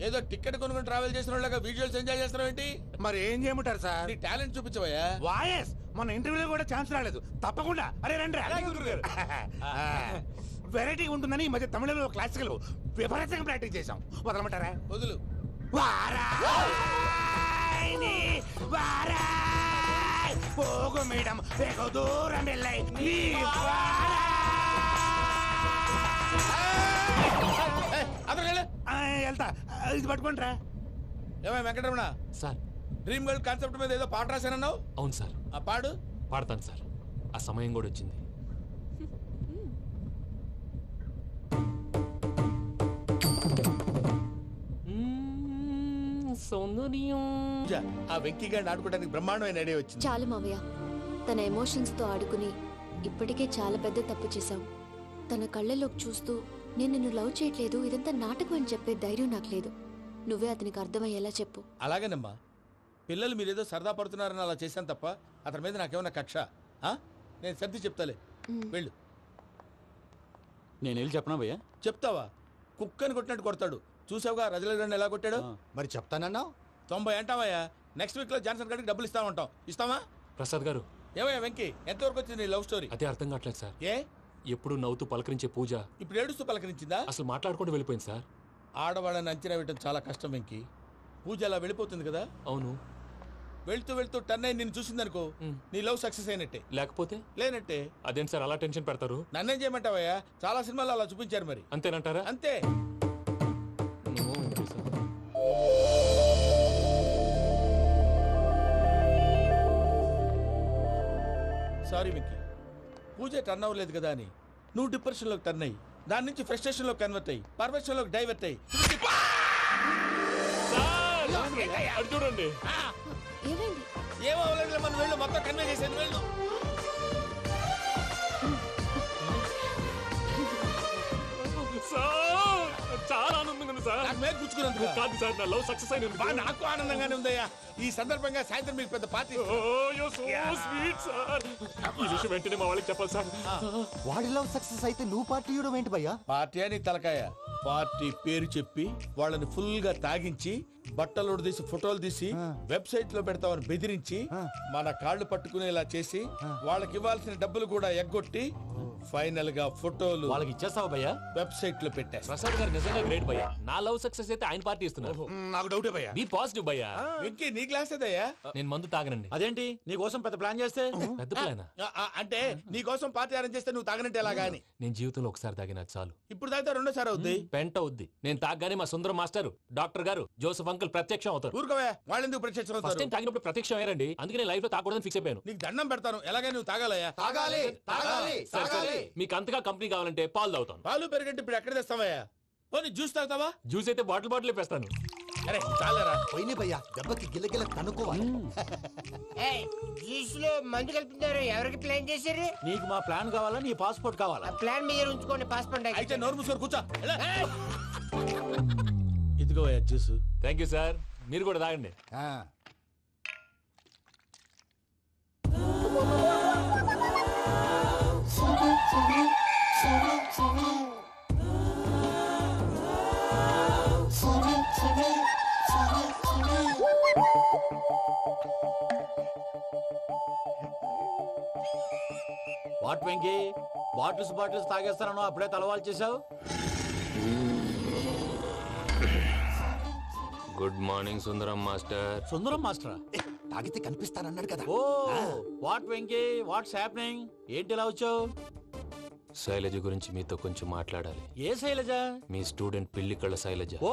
Speaker 2: ఏదో టికెట్ కొనుక్కొని ట్రావెల్ చేసిన వాళ్ళగా విజువల్స్ ఎంజాయ్ చేస్తున్నావు ఏంటి?
Speaker 12: మరి ఏం చేయమంటారు సార్?
Speaker 2: నీ టాలెంట్ చూపించవయ్యా.
Speaker 12: వాయస్ మన ఇంటర్వ్యూలో కూడా ఛాన్స్ రాలేదు. తప్పకుండా అరే రండి. వెరైటీ ఉంటుందని ఈ మధ్య తమిళంలో క్లాసికల్ విపరీతంగా ప్రాక్టీస్ చేసాం. వదలమంటారా?
Speaker 2: వదులు.
Speaker 12: పోగు మేడం వెగు దూరం వెళ్ళాయి. వెళ్తా, ఇది పట్టుకుంటారా?
Speaker 2: ఏమై Venkataramana
Speaker 12: sir,
Speaker 2: dream girl concept మీద ఏదో పాట రాశానన్నావు.
Speaker 12: అవును సార్.
Speaker 2: ఆ పాడు.
Speaker 12: పాడతాను సార్. ఆ సమయం కూడా వచ్చింది. సౌందర్యం.
Speaker 2: ఆ వెంకీ గారిని ఆడుకోవడానికి బ్రహ్మాండమైన ఐడియా వచ్చింది.
Speaker 8: చాలు మావయ్య, తన ఎమోషన్స్ తో ఆడుకుని ఇప్పటికే చాలా పెద్ద తప్పు చేశాం. తన కళ్ళలోకి చూస్తూ నేను నిన్ను లవ్ చేయట్లేదు, ఇదంతా నాటకం అని చెప్పే ధైర్యం నాకు లేదు. నువ్వే అతనికి అర్థమయ్యేలా చెప్పు.
Speaker 2: అలాగేనమ్మా. పిల్లలు మీరేదో సరదా పడుతున్నారని అలా చేశాను తప్ప అతని మీద నాకేమన్నా కక్ష? నేను సర్ది చెప్తాలే, వెళ్ళు.
Speaker 9: నేను వెళ్ళి చెప్పనా భయ్యా?
Speaker 2: చెప్తావా? కుక్కని కొట్టినట్టు కొడతాడు. చూసావుగా రజలీ ఎలా కొట్టాడు.
Speaker 11: మరి చెప్తానన్నావు.
Speaker 2: 90 అంటావయ్యా. నెక్స్ట్ వీక్ లో జాన్సన్ గారికి డబ్బులు ఇస్తామంటాం. ఇస్తావా?
Speaker 10: ప్రసాద్ గారు,
Speaker 2: ఏమయ్యా వెంకీ, ఎంతవరకు వచ్చింది నీ లవ్ స్టోరీ?
Speaker 10: అదే అర్థం కావట్లేదు సార్.
Speaker 2: ఏ
Speaker 10: ఎప్పుడు నవ్వుతూ పలకరించే పూజ
Speaker 2: ఇప్పుడు ఏడుస్తూ పలకరించిందా?
Speaker 10: అసలు మాట్లాడుకుంటూ వెళ్ళిపోయింది సార్.
Speaker 2: ఆడవాళ్ళని అంచనా వేయడం చాలా కష్టం వెంకీ. పూజ అలా వెళ్ళిపోతుంది కదా.
Speaker 10: అవును.
Speaker 2: వెళ్తూ వెళ్తూ టర్న్ అయి నిన్ను చూసిందనుకో, నీ లవ్ సక్సెస్ అయినట్టే.
Speaker 10: లేకపోతే
Speaker 2: లేనట్టే.
Speaker 10: అదేం సార్ అలా టెన్షన్ పెడతారు?
Speaker 2: నన్నేం చేయమంటావయ్యా, చాలా సినిమాలు అలా చూపించారు మరి.
Speaker 10: అంతేనంటారా?
Speaker 2: అంతే. సారీ మిక్కీ, పూజ టర్న్ అవ్వలేదు కదా అని నువ్వు డిప్రెషన్ లోకి టర్న్ అయ్యి దాని నుంచి ఫ్రస్ట్రేషన్ లో కన్వర్ట్ అయ్యి పర్వర్షన్ లోకి డైవర్ట్ అయ్యి
Speaker 10: చూడండి.
Speaker 2: ఏమో అవ్వలేదు, మనం వెళ్ళు, మొత్తం కన్వే చేసేది వెళ్ళు.
Speaker 10: చాలా ఆనందంగా ఉంది సార్.
Speaker 2: నాకు మేలు కూర్చుకున్నందుకు
Speaker 10: కాదు సార్, నా లవ్ సక్సెస్ అయినందుకు.
Speaker 2: నాకు ఆనందంగానే ఉందయ్యా. ఈ సందర్భంగా సాయంత్రం మీకు పెద్ద పార్టీ.
Speaker 10: Sweet sir. ఈ విషయం వెంటనే మా వాళ్ళకి చెప్పాలి సార్.
Speaker 11: వాడి లవ్ సక్సెస్ అయితే నువ్వు పార్టీ ఇవ్వడం ఏంటి భయ్యా?
Speaker 2: పార్టీ అని తలకాయ. పార్టీ పేరు చెప్పి వాళ్ళని ఫుల్ గా తాగించి బట్టలు తీసి ఫోటోలు తీసి వెబ్సైట్ లో పెడతామని బెదిరించి మన కాళ్ళు పట్టుకునేలా చేసి వాళ్ళకి ఇవ్వాల్సిన డబ్బులు కూడా ఎగ్గొట్టి ఫైనల్ గా ఫోటోలు
Speaker 9: వాళ్ళకి ఇచ్చేస్తావా భయ్యా?
Speaker 2: వెబ్సైట్ లో పెట్టేస్తా.
Speaker 10: ప్రసాద్ గారు నిజంగా గ్రేట్ భయ్యా. నా లవ్ సక్సెస్ అయితే ఆయన పార్టీ ఇస్తున్నారు.
Speaker 2: నాకు డౌటే భయ్యా.
Speaker 10: బీ పాజిటివ్ భయ్యా.
Speaker 2: వెంకీ నీ గ్లాస్ ఏదయ్యా?
Speaker 10: నేను మందు తాగనండి.
Speaker 9: అదేంటి నీ కోసం పెద్ద ప్లాన్ చేస్తే?
Speaker 10: పెద్ద ప్లానా?
Speaker 2: అంటే నీ కోసం పార్టీ అరేంజ్ చేస్తే నువ్వు తాగనంటే ఎలాగా అని.
Speaker 10: నేను జీవితంలో ఒకసారి తాగినా చాలు.
Speaker 2: ఇప్పుడు తాగితే రెండోసారి అవుద్ది.
Speaker 10: పెంట అవుద్ది. నేను తాగగానే మా సుందరం మాస్టర్, డాక్టర్ గారు, జోసఫ్ అంకుల్ ప్రత్యక్షం అవుతారు.
Speaker 2: ఊరుకోవే, వాళ్ళు ఎందుకు ప్రత్యక్షం
Speaker 10: ఫస్ట్
Speaker 2: అవుతారు?
Speaker 10: టైం తాగినప్పుడు ప్రత్యక్షం అయ్యారండి. అందుకే నేను లైఫ్ లో తాగకూడదని ఫిక్స్ అయిపోయాను.
Speaker 2: నీకు దండం పెడతాను, ఎలాగే నువ్వు తాగాలయ్యా.
Speaker 11: తాగాలి తాగాలి
Speaker 10: సరే సరే, మీకు అంతగా కంపెనీ కావాలంటే పాలు తాగుతాను.
Speaker 2: పాలు పెరిగంటే ఇప్పుడు ఎక్కడ తెస్తావయ్యా? పోనీ జ్యూస్ తాగుతావా?
Speaker 10: జ్యూస్ అయితే బాటిల్ బాటిల్ వేస్తాను.
Speaker 2: అరే చాలరా
Speaker 11: పోయిన భయ్యా, దెబ్బకి గిల్లగిల్ల కనుక్కోవాలి.
Speaker 5: జ్యూస్ లో మందు కలుపుతున్నారు. ఎవరికి ప్లాన్ చేశారు?
Speaker 9: నీకు మా ప్లాన్ కావాలా, నీ పాస్పోర్ట్ కావాలా?
Speaker 5: ప్లాన్ మీరు ఉంచుకోండి, పాస్పోర్ట్
Speaker 2: అయితే నోరు మూసుకొని కూర్చో. ఇదిగో జ్యూస్.
Speaker 10: Thank you sir. మీరు కూడా తాగండి.
Speaker 9: వాట్ వెంకీ, బాటిల్స్ తాగేస్తాను అప్పుడే తలవాలు చేసావు.
Speaker 10: Good morning Sundaram master.
Speaker 9: Sundaram మాస్టరా?
Speaker 11: తాగితే కనిపిస్తానన్నాడు కదా.
Speaker 9: Oh what Venky, what's happening? ఏంటి ఇలా వచ్చావు?
Speaker 10: శైలజ గురించి మీతో కొంచెం మాట్లాడాలి.
Speaker 9: ఏ శైలజ?
Speaker 10: మీ స్టూడెంట్ పిల్లి కళ్ళ శైలజ.
Speaker 9: ఓ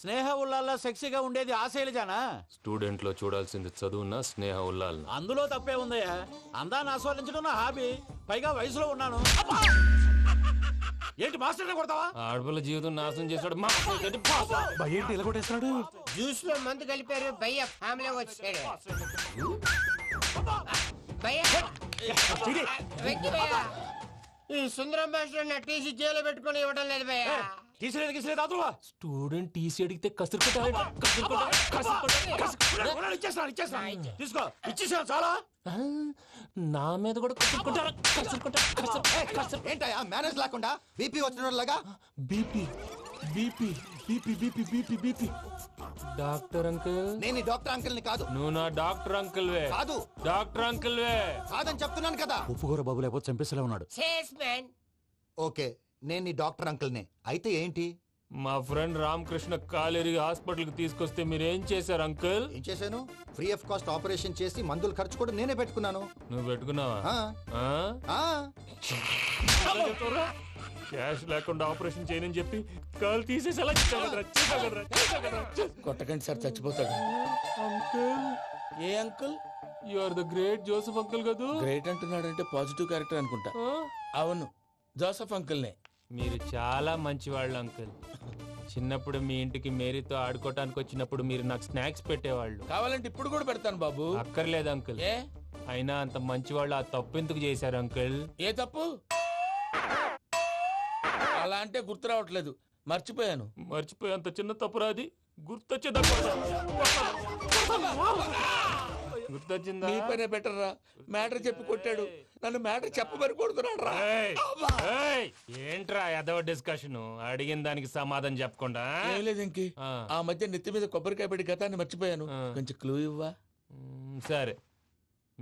Speaker 9: స్నేహ ఉల్లాల్లో సెక్సీగా ఉండేది ఆ శైలజానా?
Speaker 10: స్టూడెంట్ లో చూడాల్సింది చదువునా స్నేహ ఉల్లాల్?
Speaker 9: అందులో తప్పే ఉందయ్యా. అందాన్ని ఆస్వాదించడం నా హాబీ. పైగా వయసులో ఉన్నాను. ఏంటి మాస్టర్ కొడతావా?
Speaker 10: ఆడపిల్ల జీవితం నాశనం చేశాడు.
Speaker 9: ఏంటి ఇలా కొట్టేస్తున్నాడు?
Speaker 5: జ్యూస్ లో మందు కలిపారు. భయ్య ఫ్యామిలీ వచ్చాడు. భయ్య వెంకీ భయ్య, ఈ సుందరం మాస్టర్ నా టీసీ జైలు పెట్టుకుని ఇవ్వడం లేదు భయ్య.
Speaker 10: స్టూడెంట్ టీసీ అడిగితే
Speaker 9: తీసుకో, ఇచ్చేసాను చాలా.
Speaker 10: నా మీద కూడా
Speaker 11: ఏంటయ్యా మేనేజ్ లేకుండా బీపీ వచ్చినలాగా?
Speaker 10: BP BP BP BP BP BP. Doctor uncle,
Speaker 11: నేను ఈ డాక్టర్ అంకుల్ ని కాదు.
Speaker 10: నువ్వు నా డాక్టర్ అంకుల్ వే.
Speaker 11: కాదు
Speaker 10: డాక్టర్ అంకుల్ వే.
Speaker 11: కాదని చెప్తున్నాను కదా.
Speaker 9: ఉప్పుకూర బాబు లేకపోతే చంపేసేలా ఉన్నాడు.
Speaker 11: ఓకే, నేను ఈ డాక్టర్ అంకుల్ నే. అయితే ఏంటి?
Speaker 10: మా ఫ్రెండ్ రామకృష్ణ కాలేరి హాస్పిటల్ కి తీసుకొస్తే మీరేం చేశారు అంకుల్?
Speaker 11: ఏం చేశాను? ఫ్రీ ఆఫ్ కాస్ట్ ఆపరేషన్ చేసి మందులు ఖర్చు కూడా నేనే పెట్టుకున్నాను.
Speaker 10: నువ్వు పెట్టుకున్నావా? క్యాష్ లేకుండా ఆపరేషన్ చేయనని చెప్పి కాలు తీసేసేలా
Speaker 2: కొట్టకండి సార్, చచ్చిపోతాడు.
Speaker 10: అంకుల్,
Speaker 2: ఏ uncle?
Speaker 10: You are the great Joseph uncle కదా.
Speaker 2: గ్రేట్ అంటున్నాడంటే పాజిటివ్ క్యారెక్టర్ అనుకుంటా. అవును, జోసెఫ్ అంకుల్నే.
Speaker 10: మీరు చాలా మంచివాళ్ళు అంకుల్. చిన్నప్పుడు మీ ఇంటికి మేరీతో ఆడుకోవటానికి వచ్చినప్పుడు మీరు నాకు స్నాక్స్ పెట్టేవాళ్ళు.
Speaker 2: కావాలంటే ఇప్పుడు కూడా పెడతాను బాబు.
Speaker 10: అక్కర్లేదు అంకుల్.
Speaker 2: ఏ
Speaker 10: అయినా అంత మంచివాళ్ళు ఆ తప్పు ఎందుకు చేశారు అంకుల్?
Speaker 2: ఏ తప్పు? అలా అంటే గుర్తు రావట్లేదు, మర్చిపోయాను.
Speaker 10: మర్చిపోయి అంత చిన్న తప్పురాది గుర్తొచ్చే గుర్తొచ్చిందా?
Speaker 2: నీ పనే బెటర్ రా. మ్యాటర్ చెప్పి కొట్టాడు, నన్ను మ్యాటర్ చెప్పమని కొడుతున్నాడు రా.
Speaker 10: ఏంట్రా ఎదవ డిస్కషన్? అడిగిన దానికి సమాధానం చెప్పకుండా
Speaker 2: ఏం లేదు ఇంకి, ఆ మధ్య నెత్తి మీద కొబ్బరికాయ పెట్టి గతాన్ని మర్చిపోయాను. కొంచెం క్లూ ఇవ్వా?
Speaker 10: సరే,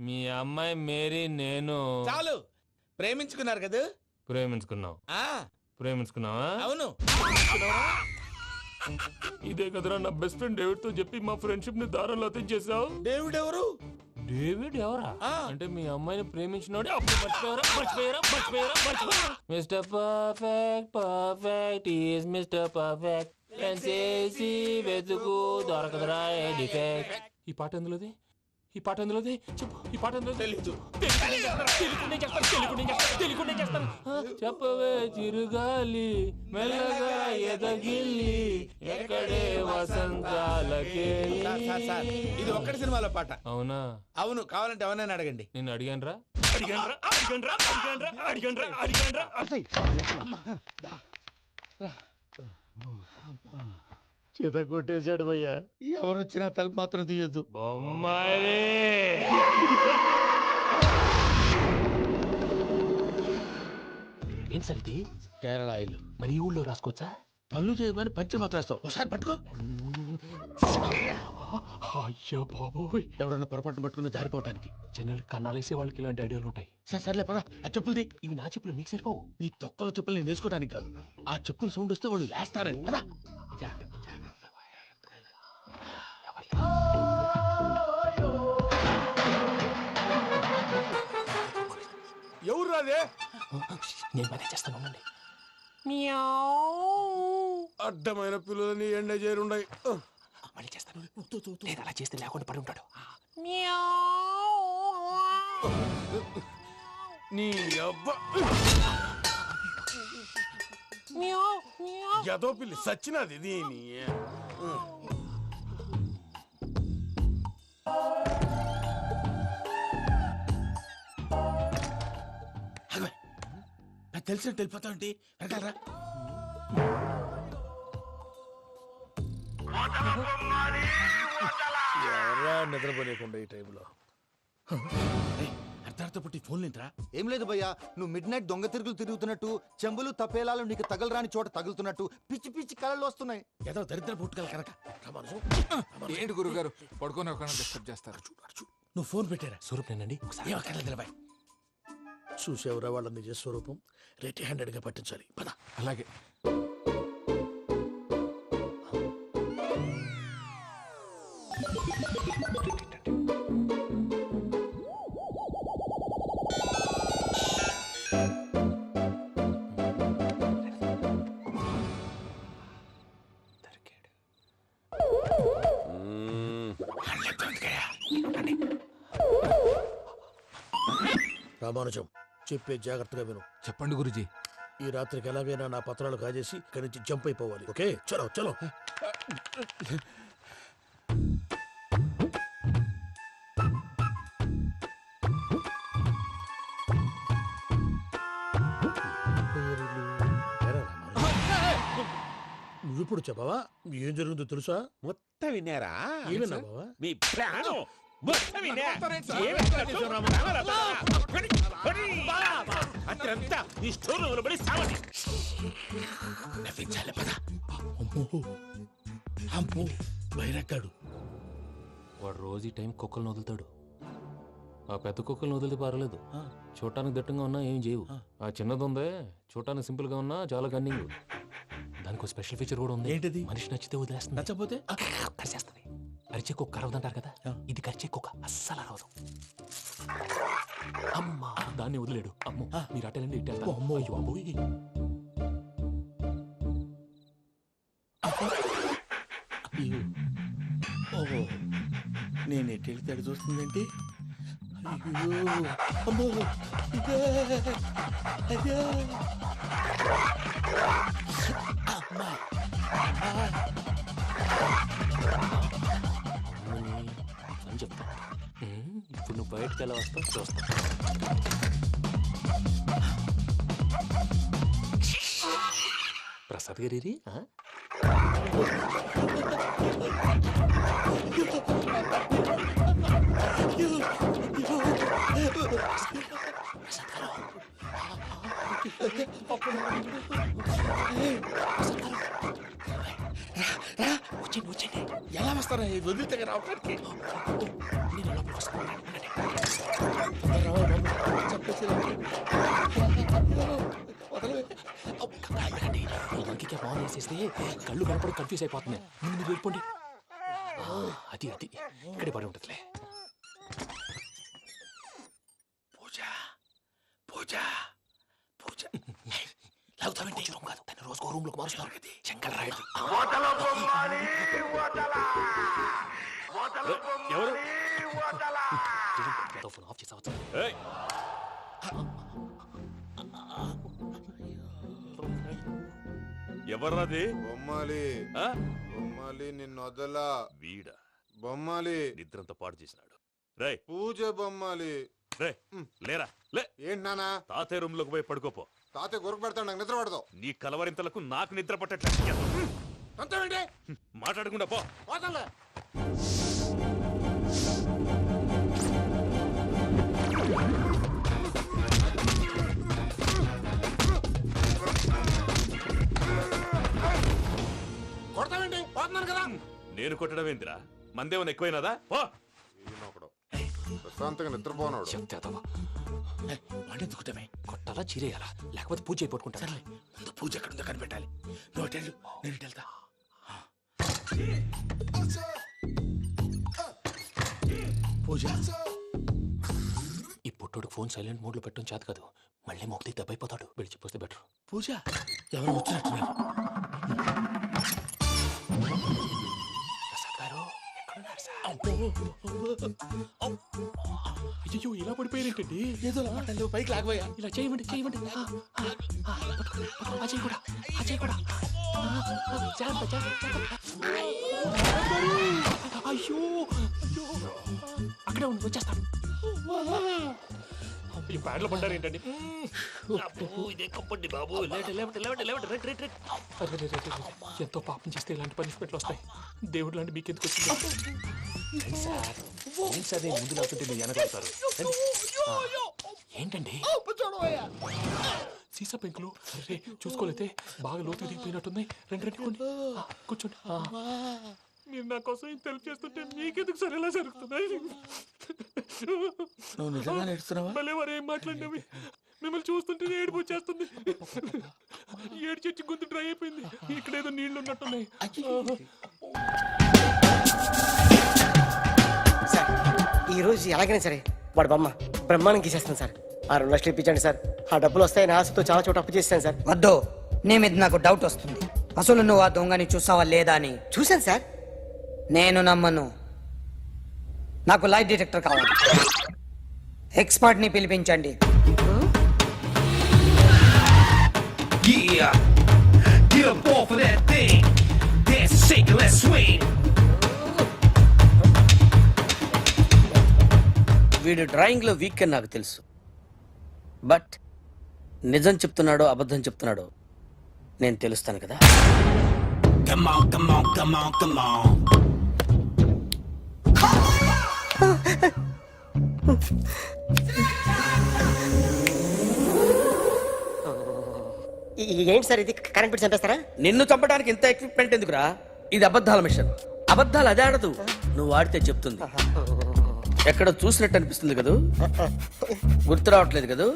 Speaker 10: మీ అమ్మాయి మేరీ నేను
Speaker 2: చాలు. ప్రేమించుకున్నారు కదా?
Speaker 10: ప్రేమించుకున్నావు. ప్రేమించుకున్నావా?
Speaker 2: అవును.
Speaker 10: ఇదే కదరా నా బెస్ట్ ఫ్రెండ్ డేవిడ్ తో చెప్పి మా ఫ్రెండ్షిప్ ని దారంలో తెంచేసావు.
Speaker 2: డేవిడ్ ఎవరు?
Speaker 10: డేవిడ్ ఎవరా? అంటే మీ అమ్మాయిని ప్రేమించినోడే. అప్పుడు మర్చిపోయారా? Mister perfect perfect is mister perfect చేసి వెతుకు దొరకదురా డిఫెక్ట్. ఈ పాట ఎందులోది? చెప్పు. ఈ పాట ఎందులో?
Speaker 2: తెలీదు.
Speaker 10: చెప్పవే చిరుగాలి మెల్లగా ఎదగిల్లి ఎక్కడే వసంతాలకే.
Speaker 2: ఇది ఒక్కటి సినిమాలో పాట.
Speaker 10: అవునా?
Speaker 2: అవును. కావాలంటే ఎవరైనా అడగండి.
Speaker 10: నేను అడిగాను రా.
Speaker 2: చేత కొట్టేశాడు భయ్యా. ఎవరు వచ్చినా తలుపు మాత్రం తీయద్దు.
Speaker 10: ఏం సరిది?
Speaker 2: కేరళ ఆయిల్.
Speaker 10: మరి ఈ ఊళ్ళో రాసుకోవచ్చా?
Speaker 2: పనులు చేయమని పంచి మాత్రం వేస్తావు. ఒకసారి పట్టుకో.
Speaker 10: అయ్యో బాబోయ్,
Speaker 2: ఎవడన్నా పొరపాటు పట్టుకుని జారిపోవటానికి.
Speaker 10: జనరల్ కన్నాలేసే వాళ్ళకి ఇలాంటి ఐడియాలు ఉంటాయి.
Speaker 2: సర్లే పదా. ఆ చెప్పులది.
Speaker 10: ఇవి నా చెప్పులు నీకు సరిపోవు.
Speaker 2: నీ తొక్కల చెప్పులు నేను వేసుకోవడానికి కాదు, ఆ చెప్పులు సౌండ్ వస్తే వాళ్ళు వేస్తారని. పదా.
Speaker 12: ఎవరు రాదే?
Speaker 10: నేను మేనేజ్ చేస్తాను.
Speaker 12: అడ్డమైన పిల్లలని ఎండ చేరుండయి.
Speaker 10: మళ్ళీ చేస్తాను. లేదు అలా చేస్తే లేకుండా పడి ఉంటాడు.
Speaker 12: నీ అబ్బా ఎదో పిల్లి సచ్చినది దీని.
Speaker 2: తెలిసినట్టు వెళ్ళిపోతా ఉంటే వెనకాలరా.
Speaker 12: ఎవరా నిద్రపోలేకుండా ఈ టైంలో?
Speaker 2: అర్ధార్థ పుట్టి ఫోన్ లేంట్రా.
Speaker 11: ఏం లేదు భయ్యా, నువ్వు మిడ్ నైట్ దొంగ తిరుగులు తిరుగుతున్నట్టు, చెంబులు తపేలాలు నీకు తగలరాని చోట తగులుతున్నట్టు పిచ్చి పిచ్చి కళలు వస్తున్నాయి.
Speaker 2: ఏదో దరిద్ర పుట్టుకల కనుక.
Speaker 14: ఏంటి గురుగారు పడుకొని ఒక డిస్టర్బ్ చేస్తారు?
Speaker 2: నువ్వు ఫోన్ పెట్టారా?
Speaker 10: స్వరూపేనండి. ఒకసారి
Speaker 2: నిలబాయ్. చూసేవరా వాళ్ళ నిజ స్వరూపం. రెట్టి హ్యాండెడ్ గా పట్టించాలి. పద.
Speaker 14: అలాగే.
Speaker 2: రామానుజం, చెప్పే జాగ్రత్తగా విను.
Speaker 14: చెప్పండి గురుజీ.
Speaker 2: ఈ రాత్రికి ఎలాగైనా నా పత్రాలు కాజేసి ఇక్కడి నుంచి జంప్ అయిపోవాలి. ఓకే, చలో చలో. నువ్విప్పుడు చెప్పవా ఏం జరుగుతుందో తెలుసా?
Speaker 9: మొత్తం విన్నారా?
Speaker 2: ఏమన్నా బావా?
Speaker 9: మీ ప్రాణం మొత్తం విన్నా. అత్రంతా ఈ స్టోర్ రూమ్ లో పడి సావండి.
Speaker 2: నవ్వించాలి. పద. అమ్మో బైరక్కాడు.
Speaker 10: వాడు రోజు ఈ టైం కుక్కలను వదులుతాడు. ఆ పెద్ద కుక్కలను వదిలితే పర్లేదు, చూడటానికి దట్టంగా ఉన్నా ఏం చేయవు. ఆ చిన్నది ఉందే, చూడటానికి సింపుల్ గా ఉన్నా చాలా కన్నింగ్. దానికి ఒక స్పెషల్ ఫీచర్ కూడా ఉంది.
Speaker 2: ఏంటిది?
Speaker 10: మనిషి నచ్చితే వదిలేస్తుంది,
Speaker 2: నచ్చపోతే
Speaker 10: కరిచేస్తుంది. అరిచే కుక్క అరవదంటారు కదా, ఇది కరిచే కుక్క అస్సలు అరవదు. అమ్మా, దాన్ని వదిలేడు. అమ్మో, మీరు అటెండి ఇట్టేస్తారు. అమ్మో అయ్యో అబ్బోయ్.
Speaker 2: ఓహో, నేను ఎట్టెళ్తే అడి చూస్తుందేంటి? అయ్యో అమ్మో, ఇదే అదే. అమ్మా
Speaker 10: అని చెప్తా. ఇప్పుడు నువ్వు బయటకు ఎలా వస్తావు చూస్తా. ప్రసాద్ గారి
Speaker 9: వచ్చండి
Speaker 2: ఎలా వస్తారా ఇది వదిలితే రావడానికి?
Speaker 9: నేను లోపలికి వస్తాను. ఇంకే బాగుంది వేసేస్తే కళ్ళు కనపడి కన్ఫ్యూజ్ అయిపోతున్నాయి. ముందు మీరు వెళ్ళిపోండి. అది అది ఇక్కడే పడి ఉంటుందిలే. పూజ పూజ పూజ లాగుతామంటే రూమ్ కాదు, తను రోజుకో రూమ్ లోకి మారుస్తున్నారు కదా. శంకర్ రాయుడు
Speaker 3: ఎవరు?
Speaker 9: ఫోన్ ఆఫ్ చేసావచ్చు.
Speaker 3: ఎవర్రాది?
Speaker 15: బొమ్మాలి బొమ్మాలి నిన్ను వదలా.
Speaker 3: వీడా
Speaker 15: బొమ్మాలి
Speaker 3: నిద్రంతా పాడు చేసినాడు. రే
Speaker 15: పూజ బొమ్మాలి.
Speaker 3: రే లేరా లే.
Speaker 15: ఏంటి నానా?
Speaker 3: తాతయ్య రూమ్ లోకి పోయి పడుకోపో.
Speaker 15: తాతయ్య గురకు పెడతాడు, నాకు నిద్ర పడదు.
Speaker 3: నీ కలవరింతలకు నాకు నిద్ర పట్టట్లేదు.
Speaker 15: అంతేంటి?
Speaker 3: మాట్లాడకుండా పో.
Speaker 15: పోతాలే. కొడతావేంటి? పోతున్నాను కదా.
Speaker 3: నేను కొట్టడం ఏందిరా? మందేమన్నా ఎక్కువైనదా? పో.
Speaker 15: ప్రశాంతంగా నిద్రపోనాడు.
Speaker 9: వాడెందుకుంటామే? కొట్టాలా చీరేయాలా? లేకపోతే పూజ అయిపోట్టుకుంటా. సరే ముందు పూజ ఎక్కడుందో కనిపెట్టాలి. నువ్వు అటెళ్ళు, నేను ఇటు వెళ్తా. పూజ ఈ పుట్టోడు ఫోన్ సైలెంట్ మోడ్ లో పెట్టడం చేత కాదు. మళ్ళీ మొక్కి దెబ్బైపోతాడు. విడిచిపోతే బెటర్. పూజ ఎవరు వచ్చినట్టున్నారు. ప్రసాద్ గారు ఎక్కడున్నారు సార్? అయ్యో ఇలా పడిపోయినట్టండి. ఏదో మాటలు పైకి లాగబోయా. ఇలా చేయమండి చేయమండి. అజయ్ కూడా అజయ్ కూడా. అయ్యో అయ్యో అక్కడే ఉండి వచ్చేస్తాను. ఈ బ్యాడ్లో పడ్డారు ఏంటండి? ఇదే కప్పండి బాబు. ఎంతో పాపం చేస్తే ఇలాంటి పనిష్మెంట్లు వస్తాయి. దేవుడు లాంటి మీకెందుకు వచ్చింది? సార్ ముందు లేకుంటే మీరు వెనకాడతారు. ఏంటండి సీసా పెంకులు? అరే చూసుకోలేతే బాగా లోతు దిగిపోయినట్టున్నాయి. రెండు రెండు కూర్చోండి. మీరు నా కోసం ఇంత హెల్ప్ చేస్తుంటే మీకెందుకు సరే ఎలా జరుగుతున్నాయి?
Speaker 2: నువ్వు నిజంగా నేర్చున్నావా?
Speaker 9: భలే వారు ఏం మాట్లాడినవి. మిమ్మల్ని చూస్తుంటే ఏడుపు వచ్చేస్తుంది. ఏడు చెట్టు గొంతు డ్రై అయిపోయింది. ఇక్కడ ఏదో నీళ్లు ఉన్నట్టున్నాయి.
Speaker 5: సార్ ఈ రోజు ఎలాగైనా సరే వాడు బొమ్మ బ్రహ్మాండం గీసేస్తాను సార్. 6 లక్షలు ఇప్పించండి సార్. ఆ డబ్బులు వస్తాయని ఆశతో చాలా చోట అప్పు చేస్తాను సార్.
Speaker 16: వద్దు, నీ మీద నాకు డౌట్ వస్తుంది. అసలు నువ్వు ఆ దొంగని చూసావా లేదా అని.
Speaker 5: చూశాను సార్.
Speaker 16: నేను నమ్మను. నాకు లైట్ డిటెక్టర్ కావాలి. ఎక్స్పర్ట్ ని పిలిపించండి.
Speaker 17: వీడు డ్రాయింగ్ లో వీక్ అని నాకు తెలుసు. బట్ నిజం చెప్తున్నాడో అబద్ధం చెప్తున్నాడో నేను తెలుస్తాను కదా.
Speaker 13: Come on, come on, come on, come on.
Speaker 5: ఏంటి సార్ ఇది? కరెంట్ బిల్ చంపేస్తారా?
Speaker 17: నిన్ను చంపడానికి ఇంత ఎక్విప్మెంట్ ఎందుకురా? ఇది అబద్ధాల మిషన్. అబద్ధాలు అదే ఆడదు, నువ్వు ఆడితే చెప్తుంది. ఎక్కడ చూసినట్టు అనిపిస్తుంది కదూ? గుర్తు రావట్లేదు కదూ?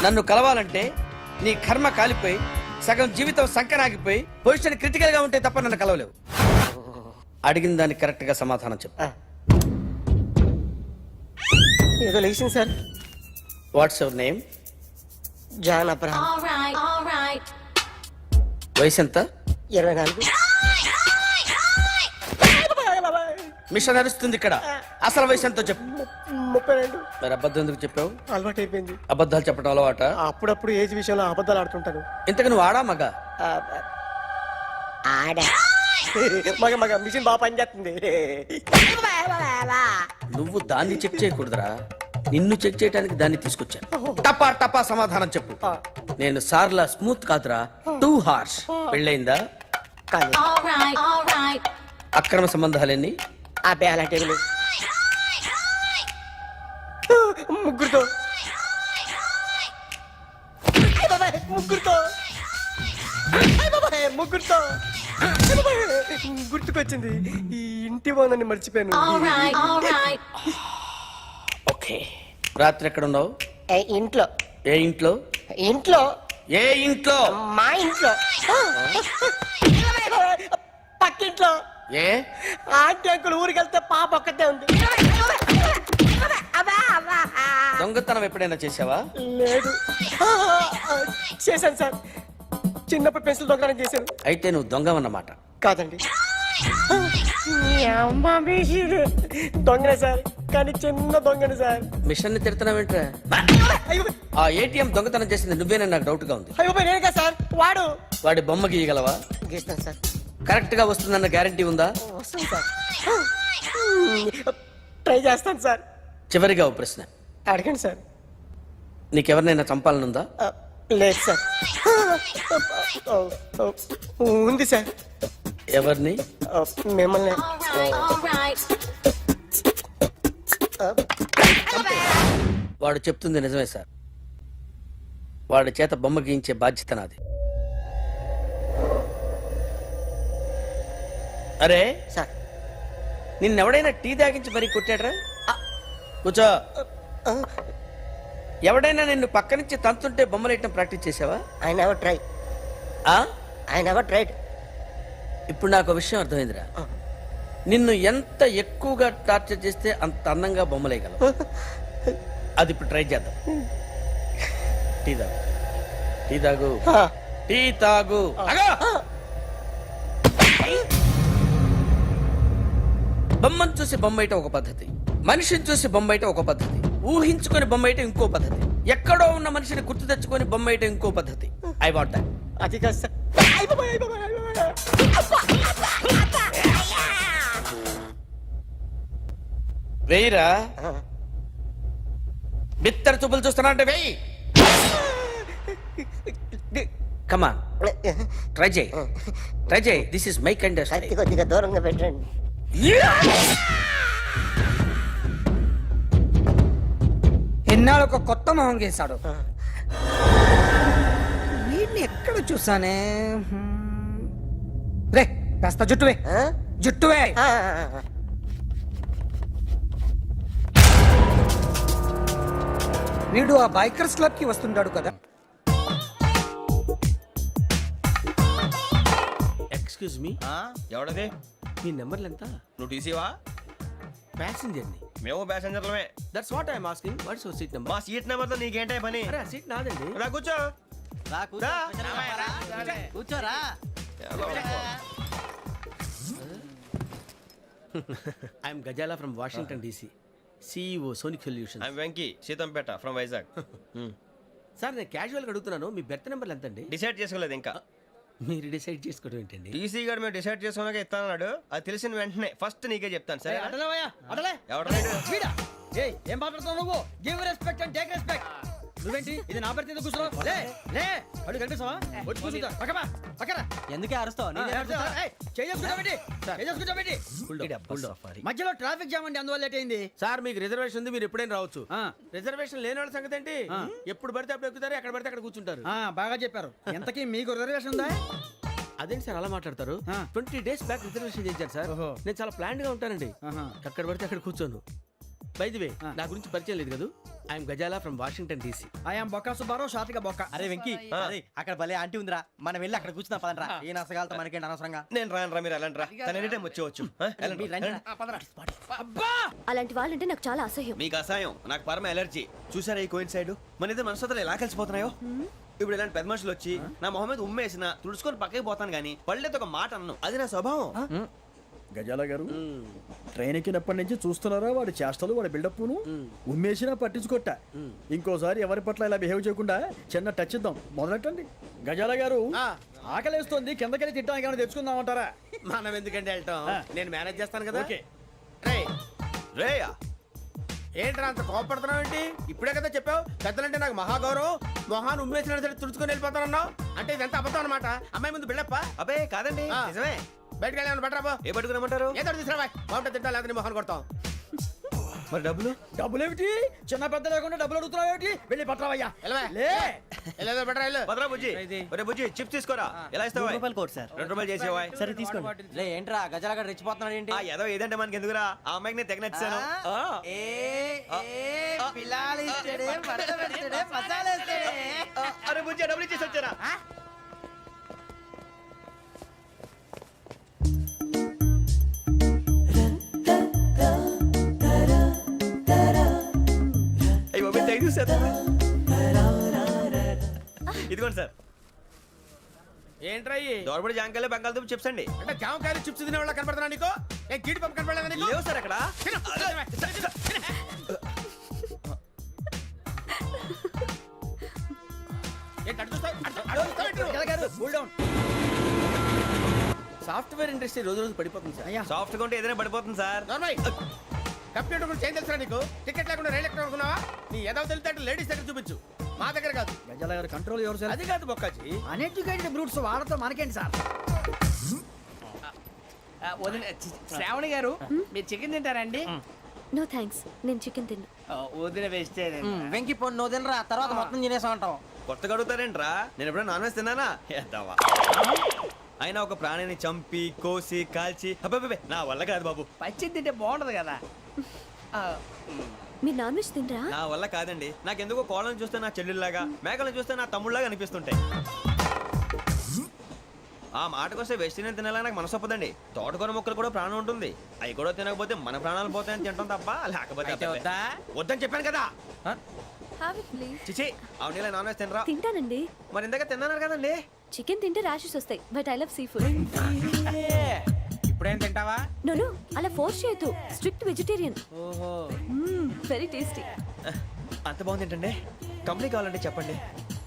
Speaker 17: నన్ను కలవాలంటే నీ కర్మ కాలిపోయి సగం జీవితం సంకనాగిపోయి పొజిషన్ క్రిటికల్ గా ఉంటే తప్ప నన్ను కలవలేవు. అడిగిన దానికి కరెక్ట్ గా సమాధానం చెప్పు.
Speaker 5: ఏదో లేచింది sir.
Speaker 17: What's your name?
Speaker 5: John Abraham.
Speaker 17: వయసు ఎంత?
Speaker 5: 24.
Speaker 17: మిషన్ నడుస్తుంది ఇక్కడ. అసలు వయసు ఎంతో చెప్పు.
Speaker 5: 32.
Speaker 17: మరి అబద్ధం ఎందుకు చెప్పావు?
Speaker 5: అలవాటు అయిపోయింది.
Speaker 17: అబద్ధాలు చెప్పడం అలవాట?
Speaker 5: అప్పుడప్పుడు ఏజ్ విషయంలో అబద్ధాలు ఆడుతుంటాను.
Speaker 17: ఇంతకు నువ్వు ఆడా మగ?
Speaker 5: ఆడా. మగ మగ మిషన్ బాగా పనిచేస్తుంది.
Speaker 17: నువ్వు దాన్ని చెక్ చేయకూడదురా, నిన్ను చెక్ చేయడానికి దాన్ని తీసుకొచ్చాను. టపా టపా సమాధానం చెప్పు. నేను సార్లా స్మూత్ కాదురా, టూ హార్ష్. పెళ్ళైందా? అక్రమ సంబంధాలన్నీ?
Speaker 5: అబ్బే అలాంటి ముగ్గురుతో. ముగ్గురుతో గుర్తుకొచ్చింది. ఈ ఇంటి బాగుందని మర్చిపోయాను.
Speaker 17: ఓకే, రాత్రి ఎక్కడ ఉన్నావు?
Speaker 5: ఇంట్లో.
Speaker 17: ఏ ఇంట్లో?
Speaker 5: ఇంట్లో.
Speaker 17: ఏ ఇంట్లో?
Speaker 5: మా ఇంట్లో. పక్కింట్లో.
Speaker 17: ఏ
Speaker 5: ఆంటీ అంకుల్ ఊరికి వెళ్తే పాప ఒక్కతే ఉంది.
Speaker 17: దొంగతనం ఎప్పుడైనా చేసావా?
Speaker 5: లేదు. చేశాను సార్, చిన్నప్పుడు పెన్సిల్ దొంగతనం చేశాను.
Speaker 17: అయితే నువ్వు దొంగవన్నమాట.
Speaker 5: కాదండి, దొంగనే సార్, కానీ చిన్న దొంగని సార్.
Speaker 17: మిషన్ ని తిడుతున్నావేంట్రా? ఆ ఏటీఎం దొంగతనం చేసింది నువ్వేనని నాకు డౌట్ గా ఉంది.
Speaker 5: అయ్యో నేనే సార్.
Speaker 17: వాడి బొమ్మ గీయగలవా?
Speaker 5: గీస్తాను సార్.
Speaker 17: కరెక్ట్ గా వస్తుందన్న గ్యారంటీ ఉందా?
Speaker 5: వస్తాను సార్, ట్రై చేస్తాను సార్.
Speaker 17: చివరిగా ఓ ప్రశ్న
Speaker 5: అడగండి సార్.
Speaker 17: నీకెవరినైనా చంపాలనుందా?
Speaker 5: లేదు సార్. ఉంది సార్.
Speaker 17: ఎవరిని?
Speaker 5: మిమ్మల్ని.
Speaker 17: వాడు చెప్తుంది నిజమే సార్. వాడి చేత బొమ్మ గీయించే బాధ్యత నాది. అరే
Speaker 5: సార్,
Speaker 17: నిన్నెవడైనా టీ తాగించి మరీ కొట్టాడ్రా? కూర్చో. ఎవడైనా నిన్ను పక్క నుంచి తంతుంటే బొమ్మలేయటం ప్రాక్టీస్ చేసావా?
Speaker 5: I never try. I never tried.
Speaker 17: ఇప్పుడు నాకు విషయం అర్థమైందిరా. నిన్ను ఎంత ఎక్కువగా టార్చర్ చేస్తే అంత అందంగా బొమ్మలేయగలవు. అది ఇప్పుడు ట్రై చేద్దాం. టీ తాగు, టీ తాగు, టీ తాగు. బొమ్మను చూసి బొమ్మయటం ఒక పద్ధతి, మనిషిని చూసి బొమ్మయటం ఒక పద్ధతి, ఊహించుకొని బొమ్మయటం ఇంకో పద్ధతి, ఎక్కడో ఉన్న మనిషిని గుర్తు తెచ్చుకొని బొమ్మయటం ఇంకో పద్ధతి. I want that.
Speaker 5: అది కాదు సార్.
Speaker 17: వెయ్యిరా. బిత్తర చూపులు చూస్తున్నా అంటే వెయ్యి. కమాన్, ట్రై చేయి, ట్రై చేయి. This is my kind of style.
Speaker 5: కొద్దిగా దూరంగా పెట్టండి.
Speaker 16: ఎన్నాళ్ళు ఒక కొత్త మొహం గీశాడు. వీడిని ఎక్కడ చూసానే? రే కాస్త జుట్టువే, జుట్టువే. వీడు ఆ బైకర్స్ క్లబ్ కి వస్తుంటాడు కదా.
Speaker 17: Excuse me,
Speaker 18: ఎవడది?
Speaker 17: మీ నెంబర్లు ఎంత?
Speaker 18: నువ్వు టీసీవా?
Speaker 17: ప్యాసింజర్ ని.
Speaker 18: మేము ప్యాసెంజర్లమే.
Speaker 17: That's what I'm asking. What's your seat number?
Speaker 18: మా సీట్ నెంబర్ తో నీకేంటే పని?
Speaker 17: అరే సీట్ నాదండి.
Speaker 18: రా కూర్చో.
Speaker 17: కూర్చోరా. I'm Gazala from Washington DC, CEO Sonic solution.
Speaker 18: I'm Venky, Seethampeta from Vizag.
Speaker 17: Sir నేను క్యాజువల్గా అడుగుతున్నాను, మీ బెర్త్ నెంబర్లు ఎంత అండి?
Speaker 18: డిసైడ్ చేసుకోలేదు ఇంకా.
Speaker 17: మీరు డిసైడ్ చేసుకోవడం ఏంటండి?
Speaker 18: టీసీ గారు మేము డిసైడ్ చేసుకున్నాక ఇస్తానన్నాడు. అది తెలిసిన వెంటనే ఫస్ట్ నీకే చెప్తాను. సరే ఎవడ
Speaker 19: ఏం మాట్లాడుతున్నావు నువ్వు? Give respect and take respect. నువ్వేంటి ఇది నా పరిస్థితి కూర్చున్నావు? లే లే, అడుగు కనిపిస్తావా? వచ్చి కూర్చుంటా. పక్కమా పక్కరా. ఎందుకే అరుస్తావు? మధ్యలో ట్రాఫిక్ జామ్ అండి, అందువల్ల లేట్ అయింది.
Speaker 17: సార్ మీకు రిజర్వేషన్ ఉంది, మీరు ఎప్పుడైనా రావచ్చు. రిజర్వేషన్ లేని వాళ్ళ సంగతి ఏంటి? ఎప్పుడు పడితే అప్పుడు ఎక్కుతారు, ఎక్కడ పడితే అక్కడ కూర్చుంటారు.
Speaker 19: బాగా చెప్పారు. ఎంతకీ మీకు రిజర్వేషన్ ఉందా?
Speaker 17: అదేంటి సార్ అలా మాట్లాడతారు? 20 days బ్యాక్ రిజర్వేషన్ చేశారు సార్. నేను చాలా ప్లాన్డ్ గా ఉంటానండి. అక్కడ పడితే అక్కడ కూర్చోను. బై ది వే, నా గురించి పరిచయం లేదు కదా. I'm Gazala from Washington DC.
Speaker 19: I'm Bokka Subbarao, షాతిక బొక్క. అరే వెంకీ, అక్కడ భలే ఆంటీ ఉందిరా, మనం వెళ్ళి అక్కడ కూర్చున్నా పదనరా. ఏ నసగాలతో మనకేంటి అనవసరంగా.
Speaker 18: నేను రాను, మీరు వెళ్ళండి రా. తన ఎనీ టైం వచ్చేవచ్చు.
Speaker 8: అలాంటి వాళ్ళంటే నాకు చాలా అసహ్యం.
Speaker 18: మీకు అసహాయం, నాకు పరమ ఎలర్జీ. చూసారా ఈ కోయిన్ సైడ్? మన ఇద్దరు మనసుతో ఎలా కలిసిపోతున్నాయో. ఇప్పుడు ఇలాంటి పెద్ద మనుషులు వచ్చి నా మొహం మీద ఉమ్మేసిన తుడుచుకొని పక్కకి పోతాను కానీ పళ్ళేతో ఒక మాట అన్ను. అది నా స్వభావం.
Speaker 19: గజాల గారు, ట్రైన్ ఎక్కినప్పటి నుంచి చూస్తున్నారా వాడి చేష్టలు, వాడి బిల్డప్ ను. ఉమ్మేసినా పట్టించుకోట. ఇంకోసారి ఎవరి పట్ల ఇలా బిహేవ్ చేయకుండా చిన్న టచ్ ఇద్దాం. మొదలెట్టండి. గజాల గారు, ఆకలేస్తుంది, కిందకెళ్ళి తిట్టడానికి ఏమైనా తెచ్చుకుందామంటారా?
Speaker 17: మనం ఎందుకంటే వెళ్తాం, నేను మేనేజ్ చేస్తాను కదా.
Speaker 18: రేయా,
Speaker 17: ఏంట్రా అంత కోపడుతున్నావు ఏంటి? ఇప్పుడే కదా చెప్పావు పెద్దలంటే నాకు మహాగౌరవం, మొహాన్ని ఉమ్మేసిన సరే తుడుచుకొని వెళ్ళిపోతానన్నావు. అంటే ఇదంతా అబద్ధం అనమాట. అమ్మాయి ముందు బిల్డప్ప?
Speaker 18: అబ్బే కాదండి, నిజమే.
Speaker 17: బయటకు వెళ్ళాను బట్రాబో.
Speaker 18: ఏ పట్టుకురమ్మంటారు?
Speaker 17: ఏదో తీసుకురా, బాగుంటుంది తింటా, లేకపోతే మొహాన్ని కొడతాం.
Speaker 18: మరి డబ్బులు
Speaker 19: డబ్బులు ఏమిటి చిన్న పెద్ద లేకుండా డబ్బులు అడుగుతున్నావు ఏమిటి వెళ్ళి పట్టరావయ్యా లే
Speaker 18: భద్రా బుజ్జి ఒరే బుజ్జి చిప్స్ తీసుకోరా ఎలా ఇస్తావా
Speaker 5: కోట్ సార్
Speaker 18: 2 రూపాయలు చేసేవా
Speaker 5: సరే తీసుకోండి లే ఏంట్రా గజాలగా రెచ్చిపోతున్నాడు ఏంటి
Speaker 18: ఆ ఏదో ఏదంటే మనకి ఎందుకురా ఆ అమ్మాయికి నేను తెగ నచ్చాను అరే బుజ్జి డబ్బులు ఇచ్చేసి వచ్చారా ఇదిగోండి సార్
Speaker 2: ఏంట్రా
Speaker 18: దోరబడి జాంకాయలు బంగాళదుంప చిప్స్ అండి
Speaker 2: అంటే జామకాయలు చిప్స్ తినే వాళ్ళ కనపడుతున్నా నీకు ఏ గీడి పంప కనపడలేదా నీకు
Speaker 18: లేవు సార్ అక్కడ
Speaker 5: సాఫ్ట్వేర్ ఇండస్ట్రీ రోజు రోజు పడిపోతుంది సార్
Speaker 18: సాఫ్ట్ గా ఉంటే ఏదైనా పడిపోతుంది సార్
Speaker 2: కంప్యూటర్ గురించి ఏం తెలుసా నీకు టికెట్ లేకుండా రైలు ఎక్కడ అనుకున్నావా నీ ఏదో తెలితే లేడీస్ దగ్గర చూపించు మా దగ్గర కాదు
Speaker 19: గజాల గారు కంట్రోల్ ఎవరు సార్
Speaker 2: అది కాదు బొక్కాజీ
Speaker 19: అన్ఎడ్యుకేటెడ్ బ్రూట్స్ వాడతో మనకేంటి సార్
Speaker 5: శ్రావణి గారు మీరు చికెన్ తింటారండి
Speaker 8: నో థ్యాంక్స్ నేను చికెన్ తిన్నా
Speaker 5: వదిన వేస్తే వెంకి పొన్ను నువ్వు తినరా తర్వాత మొత్తం తినేసా ఉంటాం
Speaker 18: కొత్తగా అడుగుతారేంట్రా నేను ఎప్పుడైనా నాన్ వెజ్ తిన్నానా ఎద్దావా అయినా ఒక ప్రాణిని చంపి కోసి కాల్చి అబ్బబ్బబ్బే నా వల్ల కాదు బాబు
Speaker 5: పచ్చి తింటే బాగుంటది కదా
Speaker 8: మీరు నాన్ వెజ్ తినరా
Speaker 18: నా వల్ల కాదండి నాకెందుకో కోళ్ళని చూస్తే నా చెల్లెళ్ళలాగా మేకలను చూస్తే నా తమ్ముళ్ళలాగా అనిపిస్తుంటాయి ఆ మాటకొస్తే వెస్టిరియన్ తినాలని నాకు మనసు ఒప్పదండి తోటకూర మొక్కలు కూడా ప్రాణం ఉంటుంది అవి కూడా తినకపోతే మన ప్రాణాలు పోతాయని తింటాం తప్ప లేకపోతే వద్దని చెప్పాను కదా
Speaker 8: హ్యావ్ ఇట్ ప్లీజ్
Speaker 18: చిచి అవునీ నాన్ వెజ్ తినరా
Speaker 8: తింటానండి
Speaker 18: మరి ఇందాక తిన్నాను కదండి
Speaker 8: చికెన్ తింటే ర్యాషెస్ వస్తాయి but I love sea food
Speaker 5: ఇప్పుడేం తింటావా
Speaker 8: నో అలా ఫోర్స్ చేయొద్దు స్ట్రిక్ట్ వెజిటేరియన్
Speaker 5: ఓహో
Speaker 8: వెరీ టేస్టీ
Speaker 18: అంత బాగుంది ఏంటండి కంప్లీట్ కావాలంటే చెప్పండి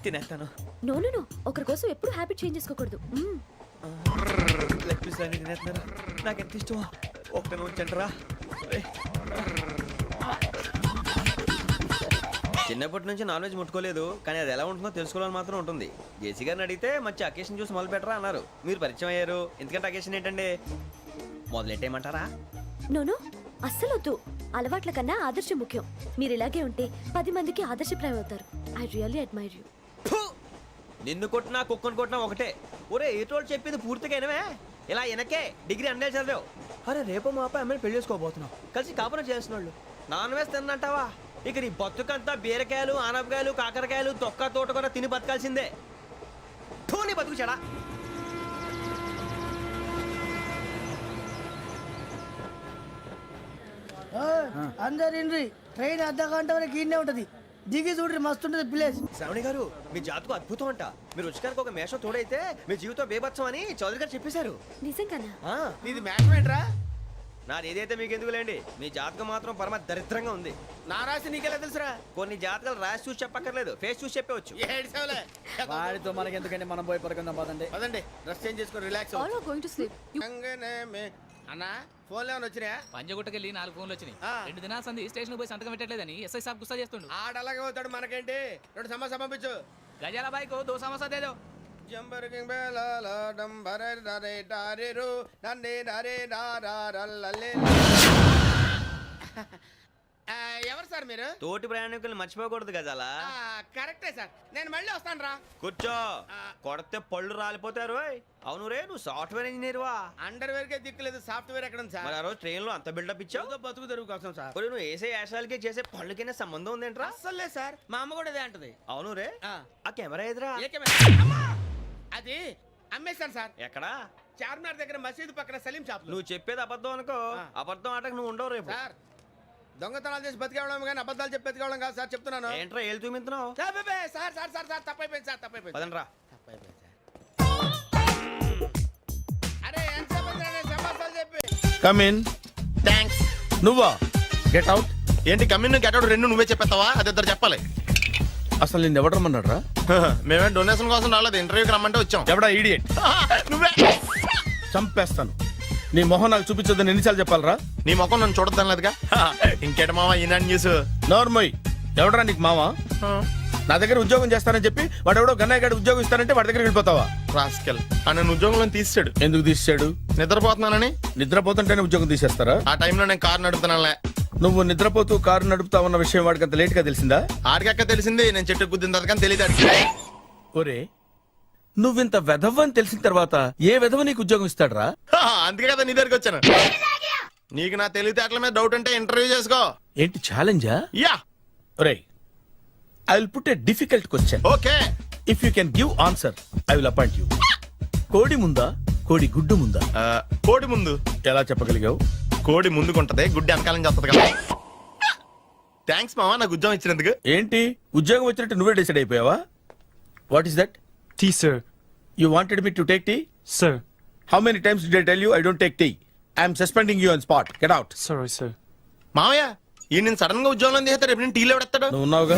Speaker 18: తినేస్తాను
Speaker 8: నో ఒకరి కోసం ఎప్పుడు హ్యాబిట్ చేంజ్ చేసుకోకూడదు
Speaker 18: లెగ్ పీస్ అన్ని తినేస్తున్నారు నాకు ఎంత ఇష్టమా ఒకటే ఉంచండిరా చిన్నప్పటి నుంచి నాన్ వెజ్ ముట్టుకోలేదు కానీ అది ఎలా ఉంటుందో తెలుసుకోవాలని మాత్రం ఉంటుంది జేసీ గారిని అడిగితే మంచి అకేషన్ చూసి మొదలు పెట్టరా అన్నారు మీరు పరిచయం అయ్యారు ఎందుకంటే అకేషన్ ఏంటండి మొదలెట్టేయమంటారా
Speaker 8: నో అస్సలు వద్దు అలవాట్ల కన్నా ఆదర్శం ముఖ్యం మీరు ఇలాగే ఉంటే 10 మందికి ఆదర్శప్రాయం అవుతారు ఐ రియల్లీ అడ్మైర్ యూ
Speaker 18: నిన్ను కొట్టినా కుక్కను కొట్టినా ఒకటే ఒరే ఏటోళ్ళు చెప్పింది పూర్తిగా వినవే ఇలా వెనకే డిగ్రీ అన్నే చదివావు అరే రేపు మా అబ్బాయి అమ్మాయిని పెళ్లి చేసుకోబోతున్నావు కలిసి కాపురం చేసిన వాళ్ళు నాన్ వెజ్ తిన్నంటావా ఇక నీ బతుకంతా బీరకాయలు ఆనపకాయలు కాకరకాయలు తొక్క తోట కూడా తిని బతకాల్సిందే నీ బతుకు చెడా
Speaker 20: అందరు ఇండ్రి ట్రైన్ అర్ధ గంట వరకు ఇన్నే ఉంటది దిగి చూడ్రి మస్తు ఉంటది ప్లేస్
Speaker 18: శ్రావణి గారు మీ జాతకు అద్భుతం అంట మీరు రుచికారికి ఒక మేషం తోడైతే మీ జీవితం బేబత్సం అని చౌదరి గారు చెప్పేశారు
Speaker 8: నిజంగానా
Speaker 18: నీది మేషం ఏంట్రా నాది ఏదైతే మీకు ఎందుకులేండి మీ జాతకం మాత్రం పరమ దరిద్రంగా ఉంది
Speaker 2: నా రాసి నీకెలా తెలుసురా
Speaker 18: కొన్ని జాతకాలు రాసి చూసి చెప్పక్కర్లేదు ఫేస్ చూసి చెప్పవచ్చు
Speaker 19: వాడితో మనకి ఎందుకంటే మనం పోయి పడుకుందాం పదండి
Speaker 2: పదండి డ్రెస్ చేంజ్ చేసుకొని relax
Speaker 8: all are going to sleep
Speaker 2: అన్నా ఫోన్లో ఏమైనా వచ్చినాయా
Speaker 21: పంజగుట్టకెళ్ళి 4 ఫోన్లు వచ్చినాయి 2 దినాల సంది స్టేషన్ పోయి సంతకం పెట్టలేదని ఎస్ఐ సాబ్ గుస్తా చేస్తుండు
Speaker 2: ఆడలాగే పోతాడు మనకేంటి 2 సమస్య పంపించు
Speaker 21: గజాల బైక్ 2 సమస్య దేదో
Speaker 2: జంబరకింగ్ బేలాల డంబర నరే డారెరు నన్నే నరే నారారల్లలే ఎవరు సార్ మీరు
Speaker 18: తోటి ప్రయాణికులు మర్చిపోకూడదు గజాల
Speaker 2: కరెక్టే సార్ నేను మళ్ళీ వస్తాను రా
Speaker 18: కూర్చో కొడితే పళ్ళు రాలిపోతారు అవును రే నువ్వు సాఫ్ట్వేర్ ఇంజనీర్ వా
Speaker 2: అండర్వేర్ కే దిక్కులేదు సాఫ్ట్వేర్ ఎక్కడ ఉంది సార్
Speaker 18: మరి ఆ రోజు ట్రైన్ లో అంత బిల్డప్ ఇచ్చావు
Speaker 2: బతుకు తెరుగు కోసం సార్
Speaker 18: నువ్వు వేసే యాశాలకి చేసే పళ్ళకైనా సంబంధం ఉందేంట్రా
Speaker 2: అస్సలు లేదు సార్ మా అమ్మ కూడా అదే అంటది
Speaker 18: అవును రే ఆ కెమెరా ఎదురా
Speaker 2: ఏ కెమెరా? అది అమ్మేశాను సార్
Speaker 18: ఎక్కడా
Speaker 2: చార్మినార్ దగ్గర మసీదు పక్కన సలీం షాప్
Speaker 18: నువ్వు చెప్పేది అబద్ధం అనుకో అబద్ధం ఆటకు నువ్వు ఉండవు రేపు
Speaker 2: సార్ దొంగతనాలు చేసి బతికేవడం కానీ అబద్ధాలు చెప్పి బతికేవడం కాదు సార్ చెప్తున్నాను
Speaker 18: ఏంట్రా ఏళ్ళు చూపించినావు
Speaker 2: సార్ సార్ సార్ సార్ తప్పైపోయింది సార్ తప్పైపోయింది
Speaker 18: పదండ్రా
Speaker 2: తప్పైపోయింది సార్ అరే ఎంత సమాసాలు చెప్పి
Speaker 15: కమిన్ థ్యాంక్స్ నువ్వా గెట్ అవుట్ ఏంటి కమిన్ గెట్ అవుట్ రెండు నువ్వే చెప్పేస్తావా అది ఇద్దరు చెప్పాలి అసలు నేను ఎవరు రమ్మన్నాడు రా మేమే డొనేషన్ కోసం రాలేదు ఇంటర్వ్యూకి రమ్మంటే వచ్చాం ఎవడా ఈడియట్ నువ్వే చంపేస్తాను నీ మొహం నాకు చూపించొద్దని ఎన్నిసార్లు చెప్పాలరా నీ మొహం నన్ను చూడద్దాం లేదుగా ఇంకేట మావా ఈనాడు న్యూస్ నోర్మోయ్ ఎవడరా నీకు మావా నా దగ్గర ఉద్యోగం చేస్తానని చెప్పి వాడు ఎవడో గన్నయ్య గారి ఉద్యోగం ఇస్తానంటే వాడి దగ్గర వెళ్ళిపోతావా రాస్కెల్ నన్ను ఉద్యోగంలో తీసాడు ఎందుకు తీసాడు నిద్రపోతున్నానని నిద్రపోతుంటేనే ఉద్యోగం తీసేస్తారా ఆ టైంలో నేను కారు నడుపుతున్నానులే
Speaker 2: నువ్వు నిద్రపోతూ కారు నడుపుతా ఉన్న విషయం వాడికి అంత లేట్ గా తెలిసిందా?
Speaker 15: ఆడికక్క తెలిసింది, నేను చెట్టు గుద్దిన తర్వాత కానీ తెలియదు ఆడికి.
Speaker 2: ఒరే నువ్వింత వెధవని తెలిసిన తర్వాత ఏ వెధవ నీకు ఉద్యోగం ఇస్తాడరా?
Speaker 15: అందుకే కదా నీ దగ్గరికి వచ్చాను. నీకు నా తెలివితేటల మీద డౌట్ అంటే ఇంటర్వ్యూ చేసుకో.
Speaker 2: ఏంటి ఛాలెంజా?
Speaker 15: యా.
Speaker 2: ఒరే I will put a difficult question.
Speaker 15: Okay.
Speaker 2: If you can give answer I will appoint you. కోడి ముందా కోడి గుడ్డు ముందా?
Speaker 15: కోడి ముందు.
Speaker 2: ఎలా చెప్పగలిగావు?
Speaker 15: కోడి ముందుకుంటది, గుడ్డి వెనకాలం చేస్తుంది కదా. థ్యాంక్స్ మావా నాకు ఉద్యోగం ఇచ్చినందుకు.
Speaker 2: ఏంటి ఉద్యోగం వచ్చినట్టు నువ్వే డిసైడ్ అయిపోయావా? What is that?
Speaker 1: Tea sir.
Speaker 2: You wanted me to take tea?
Speaker 1: Sir.
Speaker 2: How many times did I tell you I don't take tea? I am suspending you on spot. Get out.
Speaker 1: Sorry, sir.
Speaker 15: మావయ్య ఈ నేను sudden గా ఉద్యోగంలో తీస్తే రేపు నేను టీలో పెడతాడు.
Speaker 2: నువ్వు ఉన్నావుగా.